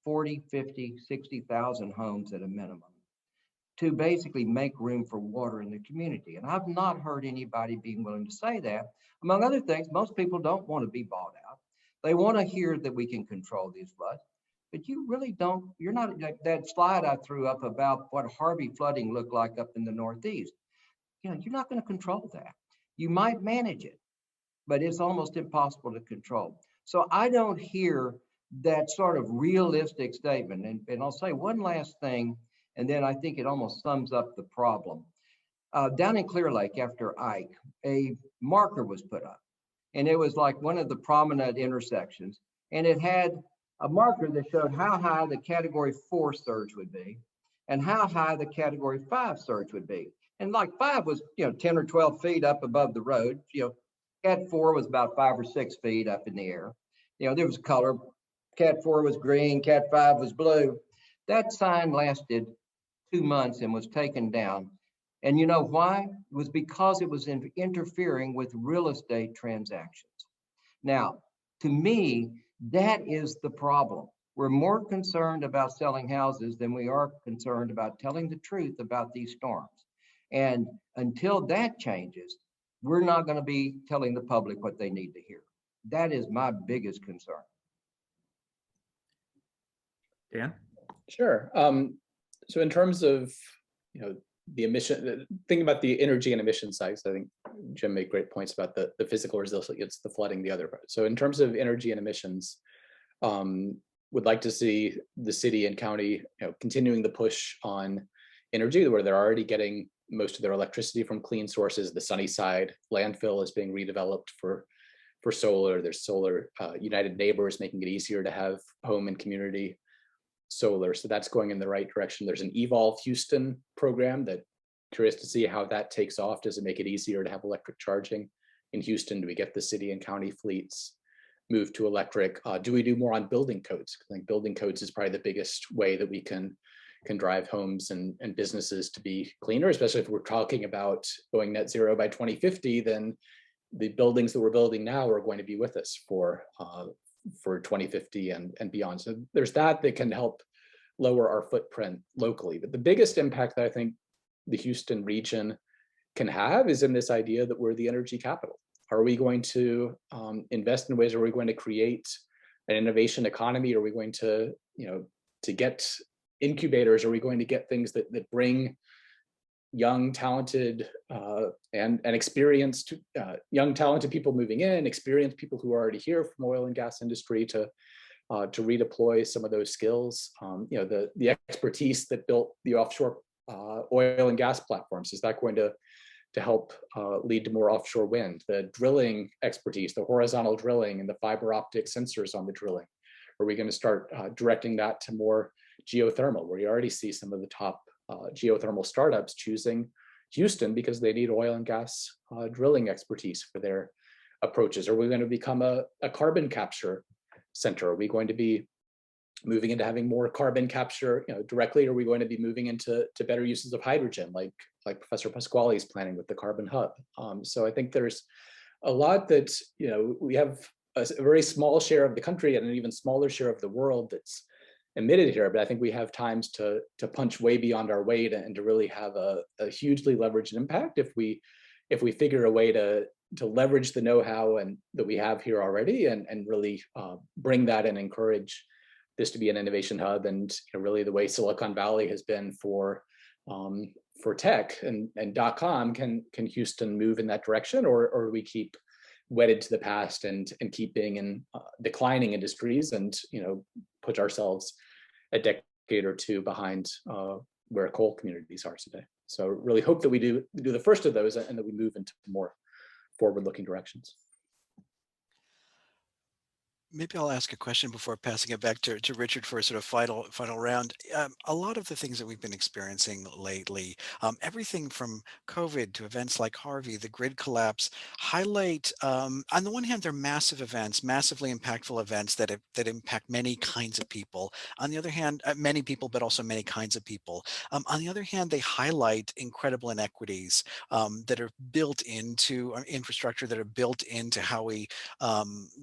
40, 50, 60,000 homes at a minimum to basically make room for water in the community. And I've not heard anybody being willing to say that. Among other things, most people don't want to be bought out. They want to hear that we can control these floods. But you really don't, you're not, like that slide I threw up about what Harvey flooding looked like up in the Northeast. You're not going to control that. You might manage it, but it's almost impossible to control. So I don't hear that sort of realistic statement. And I'll say one last thing, And then I think it almost sums up the problem. Down in Clear Lake after Ike, a marker was put up, and it was like one of the prominent intersections, and it had a marker that showed how high the Category 4 surge would be and how high the Category 5 surge would be. And like 5 was, 10 or 12 feet up above the road. Cat 4 was about 5 or 6 feet up in the air. There was color. Cat 4 was green, Cat 5 was blue. That sign lasted 2 months and was taken down. And you know why? It was because it was interfering with real estate transactions. Now, to me, that is the problem. We're more concerned about selling houses than we are concerned about telling the truth about these storms. And until that changes, we're not going to be telling the public what they need to hear. That is my biggest concern. Dan? Sure. So in terms of, the emission, thinking about the energy and emission sides, I think Jim made great points about the physical resilience, the flooding, the other part. So in terms of energy and emissions, would like to see the city and county, continuing the push on energy, where they're already getting most of their electricity from clean sources. The Sunnyside landfill is being redeveloped for solar. There's solar. United Neighbors making it easier to have home and community solar. So that's going in the right direction. There's an Evolve Houston program that curious to see how that takes off. Does it make it easier to have electric charging in Houston? Do we get the city and county fleets moved to electric? Do we do more on building codes? I think building codes is probably the biggest way that we can drive homes and businesses to be cleaner, especially if we're talking about going net zero by 2050, then the buildings that we're building now are going to be with us for 2050 and beyond. So there's that can help lower our footprint locally. But the biggest impact that I think the Houston region can have is in this idea that we're the energy capital. Are we going to invest in ways? Are we going to create an innovation economy? Are we going to, to get incubators? Are we going to get things that bring young, talented, and experienced young, talented people moving in, experienced people who are already here from oil and gas industry to redeploy some of those skills? The expertise that built the offshore oil and gas platforms, is that going to help lead to more offshore wind? The drilling expertise, the horizontal drilling and the fiber optic sensors on the drilling, are we going to start directing that to more geothermal, where you already see some of the top geothermal startups choosing Houston because they need oil and gas drilling expertise for their approaches? Are we going to become a carbon capture center? Are we going to be moving into having more carbon capture directly? Or are we going to be moving into better uses of hydrogen, like Professor Pasquale is planning with the Carbon Hub? So I think there's a lot that, we have a very small share of the country and an even smaller share of the world that's emitted here, but I think we have times to punch way beyond our weight and to really have a hugely leveraged impact if we figure a way to leverage the know-how and that we have here already and really bring that and encourage this to be an innovation hub. And really the way Silicon Valley has been for tech and .com, can Houston move in that direction, or do we keep wedded to the past and keep being in declining industries and put ourselves a decade or two behind where coal communities are today? So really hope that we do the first of those and that we move into more forward-looking directions. Maybe I'll ask a question before passing it back to Richard for a sort of final round. A lot of the things that we've been experiencing lately, everything from COVID to events like Harvey, the grid collapse, highlight, on the one hand, they're massive events, massively impactful events that impact many kinds of people. On the other hand, many people, but also many kinds of people. On the other hand, they highlight incredible inequities that are built into infrastructure, that are built into how we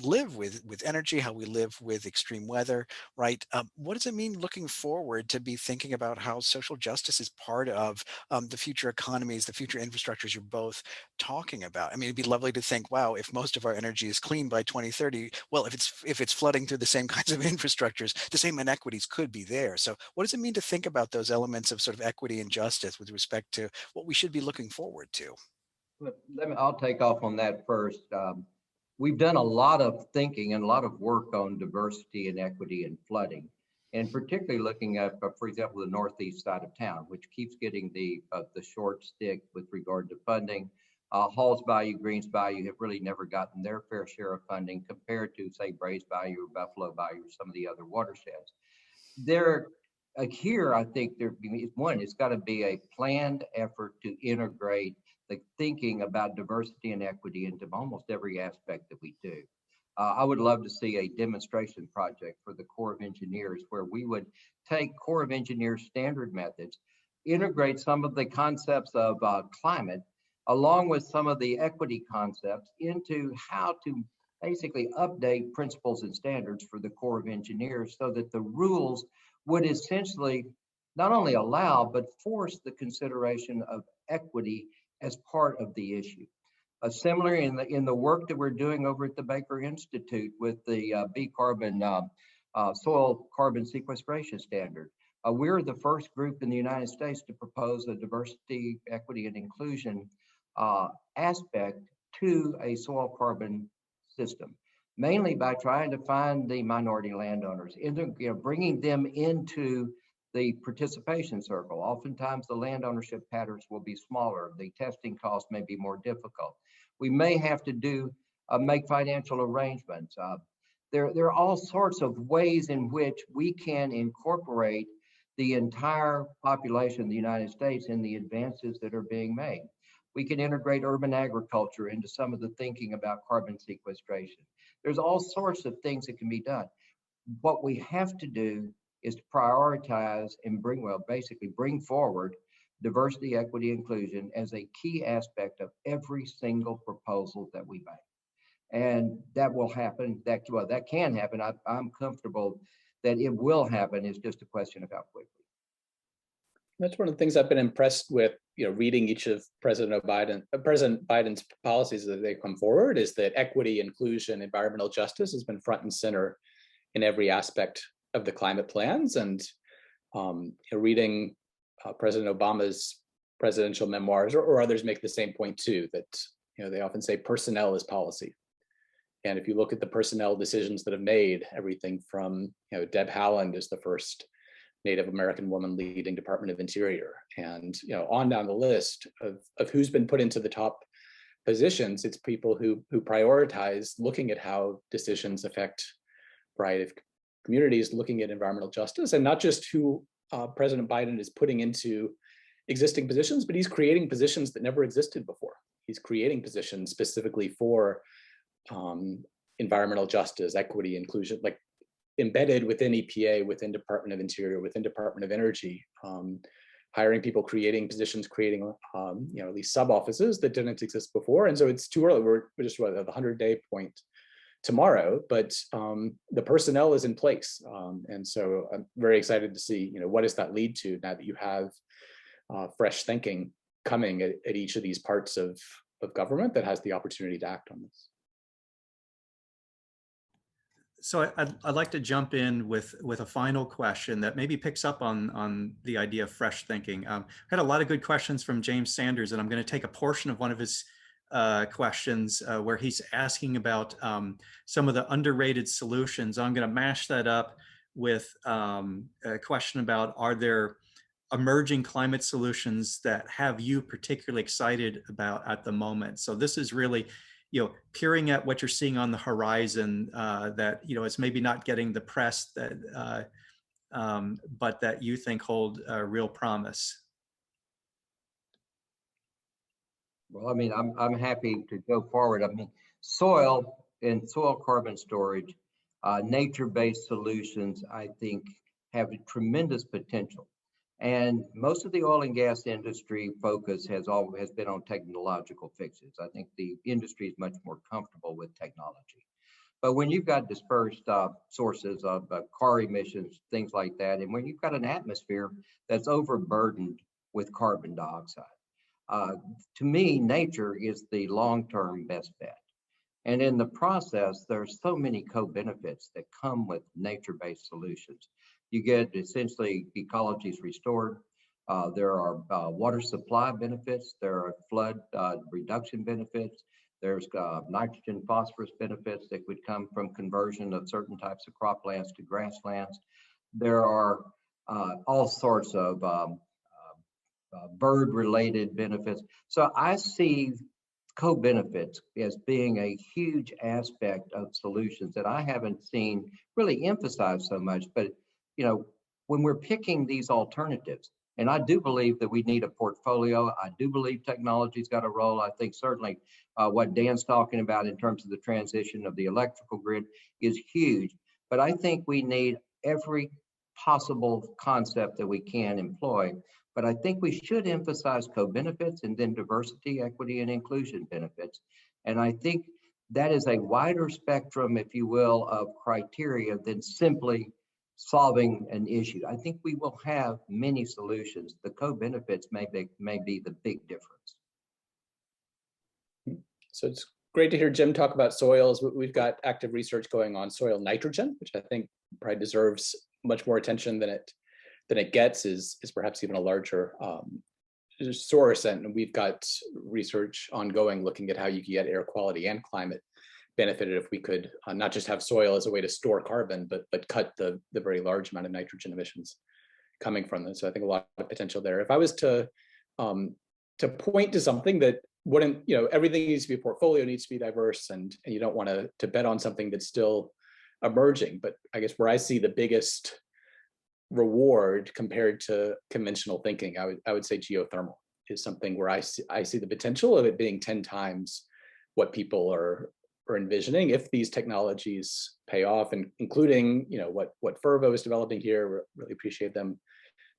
live with energy, how we live with extreme weather, right? What does it mean looking forward to be thinking about how social justice is part of the future economies, the future infrastructures you're both talking about? I mean, it'd be lovely to think, wow, if most of our energy is clean by 2030, well, if it's flooding through the same kinds of infrastructures, the same inequities could be there. So what does it mean to think about those elements of sort of equity and justice with respect to what we should be looking forward to? I'll take off on that first. We've done a lot of thinking and a lot of work on diversity and equity and flooding. and particularly looking at, for example, the northeast side of town, which keeps getting the short stick with regard to funding. Halls Bayou, Greens Bayou have really never gotten their fair share of funding compared to, say, Brays Bayou or Buffalo Bayou or some of the other watersheds. Here, I think it's got to be a planned effort to integrate the thinking about diversity and equity into almost every aspect that we do. I would love to see a demonstration project for the Corps of Engineers where we would take Corps of Engineers standard methods, integrate some of the concepts of climate, along with some of the equity concepts into how to basically update principles and standards for the Corps of Engineers so that the rules would essentially not only allow, but force the consideration of equity as part of the issue. Similarly, in the work that we're doing over at the Baker Institute with the B carbon soil carbon sequestration standard, we're the first group in the United States to propose a diversity, equity, and inclusion aspect to a soil carbon system, mainly by trying to find the minority landowners, bringing them into the participation circle. Oftentimes the land ownership patterns will be smaller. The testing costs may be more difficult. We may have to make financial arrangements. There are all sorts of ways in which we can incorporate the entire population of the United States in the advances that are being made. We can integrate urban agriculture into some of the thinking about carbon sequestration. There's all sorts of things that can be done. What we have to do is to prioritize and basically bring forward diversity, equity, inclusion as a key aspect of every single proposal that we make. And that will happen, that can happen. I'm comfortable that it will happen. It's just a question of how quickly. That's one of the things I've been impressed with, reading each of President Biden's policies as they come forward, is that equity, inclusion, environmental justice has been front and center in every aspect of the climate plans. And reading President Obama's presidential memoirs, or others make the same point too, that they often say personnel is policy. And if you look at the personnel decisions that have made, everything from Deb Haaland is the first Native American woman leading Department of Interior, and on down the list of who's been put into the top positions, it's people who prioritize looking at how decisions affect a variety of communities, looking at environmental justice, and not just who President Biden is putting into existing positions, but he's creating positions that never existed before. He's creating positions specifically for environmental justice, equity, inclusion, like embedded within EPA, within Department of Interior, within Department of Energy, hiring people, creating positions, creating at least sub offices that didn't exist before. And so it's too early. We're just at the 100-day point tomorrow, but the personnel is in place. And so I'm very excited to see, what does that lead to now that you have fresh thinking coming at each of these parts of government that has the opportunity to act on this. So I'd like to jump in with a final question that maybe picks up on the idea of fresh thinking. I had a lot of good questions from James Sanders, and I'm going to take a portion of one of his questions where he's asking about some of the underrated solutions. I'm going to mash that up with a question about, are there emerging climate solutions that have you particularly excited about at the moment? So this is really peering at what you're seeing on the horizon that, it's maybe not getting the press that, but that you think hold real promise. Well, I'm happy to go forward. Soil and soil carbon storage, nature-based solutions, I think, have a tremendous potential. And most of the oil and gas industry focus has been on technological fixes. I think the industry is much more comfortable with technology. But when you've got dispersed sources of car emissions, things like that, and when you've got an atmosphere that's overburdened with carbon dioxide, to me, nature is the long-term best bet. And in the process, there's so many co-benefits that come with nature-based solutions. You get essentially ecologies restored. There are water supply benefits. There are flood reduction benefits. There's nitrogen, phosphorus benefits that would come from conversion of certain types of croplands to grasslands. There are all sorts of bird-related benefits. So I see co-benefits as being a huge aspect of solutions that I haven't seen really emphasized so much. But when we're picking these alternatives, and I do believe that we need a portfolio. I do believe technology's got a role. I think certainly what Dan's talking about in terms of the transition of the electrical grid is huge. But I think we need every possible concept that we can employ. But I think we should emphasize co-benefits and then diversity, equity, and inclusion benefits. And I think that is a wider spectrum, if you will, of criteria than simply solving an issue. I think we will have many solutions. The co-benefits may be the big difference. So it's great to hear Jim talk about soils. We've got active research going on soil nitrogen, which I think probably deserves much more attention than it gets, is perhaps even a larger source. And we've got research ongoing looking at how you can get air quality and climate benefited if we could not just have soil as a way to store carbon, but cut the very large amount of nitrogen emissions coming from them. So I think a lot of potential there. If I was to point to something that wouldn't, everything needs to be a portfolio, needs to be diverse, and you don't want to bet on something that's still emerging. But I guess where I see the biggest reward compared to conventional thinking, I would say geothermal is something where I see the potential of it being 10 times what people are envisioning if these technologies pay off, and including what Fervo is developing here. Really appreciate them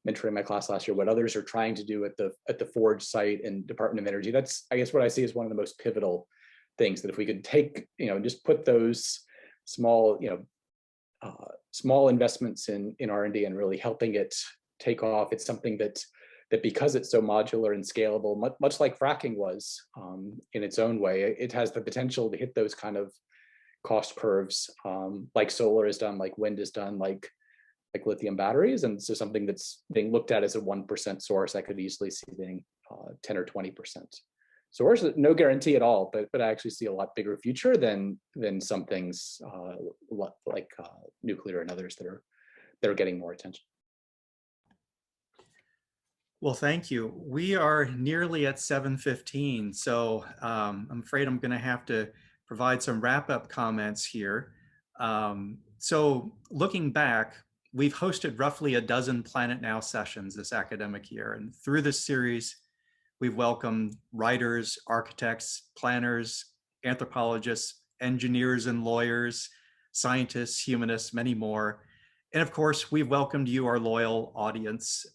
mentoring my class last year. What others are trying to do at the Forge site and Department of Energy. That's, I guess, what I see as one of the most pivotal things, that if we could take just put those small small investments in R&D and really helping it take off. It's something that because it's so modular and scalable, much like fracking was in its own way, it has the potential to hit those kind of cost curves, like solar is done, like wind is done, like lithium batteries. And so something that's being looked at as a 1% source, I could easily see being 10 or 20% source. No guarantee at all, but I actually see a lot bigger future than some things like nuclear and others that are getting more attention. Well, thank you. We are nearly at 7:15, so I'm afraid I'm going to have to provide some wrap-up comments here. So looking back, we've hosted roughly a dozen Planet Now sessions this academic year, and through this series, we've welcomed writers, architects, planners, anthropologists, engineers and lawyers, scientists, humanists, many more. And of course, we've welcomed you, our loyal audience.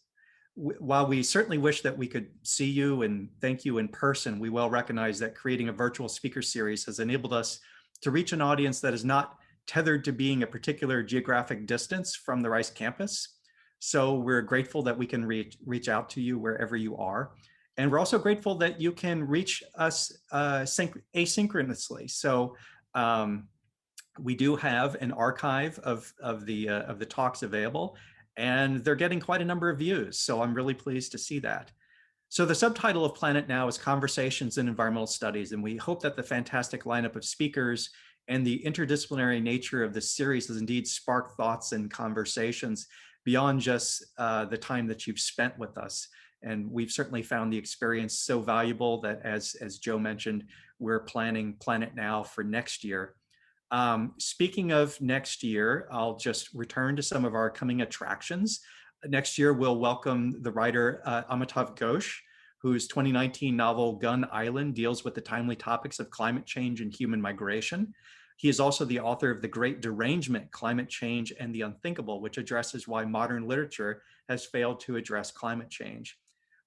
While we certainly wish that we could see you and thank you in person, we well recognize that creating a virtual speaker series has enabled us to reach an audience that is not tethered to being a particular geographic distance from the Rice campus. So we're grateful that we can reach out to you wherever you are. And we're also grateful that you can reach us asynchronously. So we do have an archive of the talks available, and they're getting quite a number of views. So I'm really pleased to see that. So the subtitle of Planet Now is Conversations in Environmental Studies, and we hope that the fantastic lineup of speakers and the interdisciplinary nature of this series has indeed sparked thoughts and conversations beyond just the time that you've spent with us. And we've certainly found the experience so valuable that, as Joe mentioned, we're planning Planet Now for next year. Speaking of next year, I'll just return to some of our coming attractions. Next year, we'll welcome the writer Amitav Ghosh, whose 2019 novel Gun Island deals with the timely topics of climate change and human migration. He is also the author of The Great Derangement, Climate Change and the Unthinkable, which addresses why modern literature has failed to address climate change.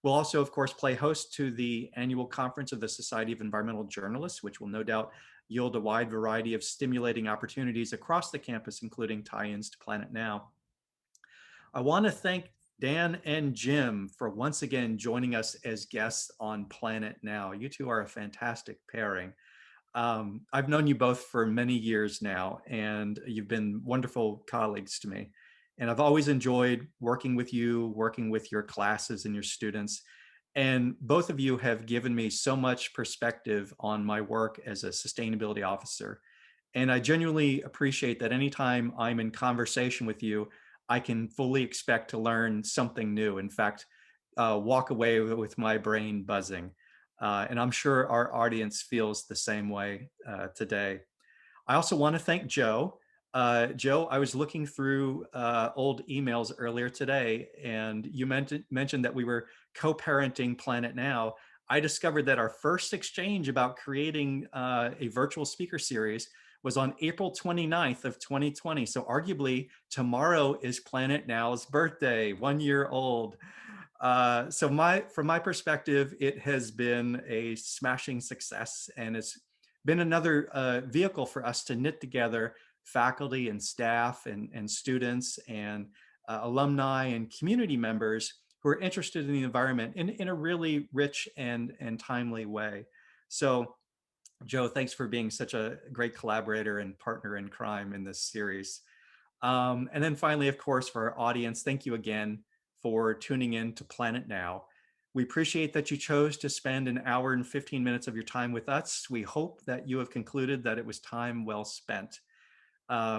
We'll also, of course, play host to the annual conference of the Society of Environmental Journalists, which will no doubt yield a wide variety of stimulating opportunities across the campus, including tie-ins to Planet Now. I want to thank Dan and Jim for once again joining us as guests on Planet Now. You two are a fantastic pairing. I've known you both for many years now, and you've been wonderful colleagues to me. And I've always enjoyed working with you, working with your classes and your students. And both of you have given me so much perspective on my work as a sustainability officer. And I genuinely appreciate that anytime I'm in conversation with you, I can fully expect to learn something new. In fact, walk away with my brain buzzing. And I'm sure our audience feels the same way today. I also want to thank Joe. Joe, I was looking through old emails earlier today, and you mentioned that we were co-parenting Planet Now. I discovered that our first exchange about creating a virtual speaker series was on April 29th of 2020. So arguably tomorrow is Planet Now's birthday, 1 year old. So from my perspective, it has been a smashing success, and it's been another vehicle for us to knit together faculty and staff and students and alumni and community members who are interested in the environment in a really rich and timely way. So Joe, thanks for being such a great collaborator and partner in crime in this series. And then finally, of course, for our audience, thank you again for tuning in to Planet Now. We appreciate that you chose to spend an hour and 15 minutes of your time with us. We hope that you have concluded that it was time well spent.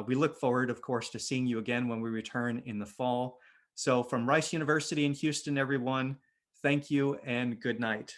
We look forward, of course, to seeing you again when we return in the fall. So from Rice University in Houston, everyone, thank you and good night.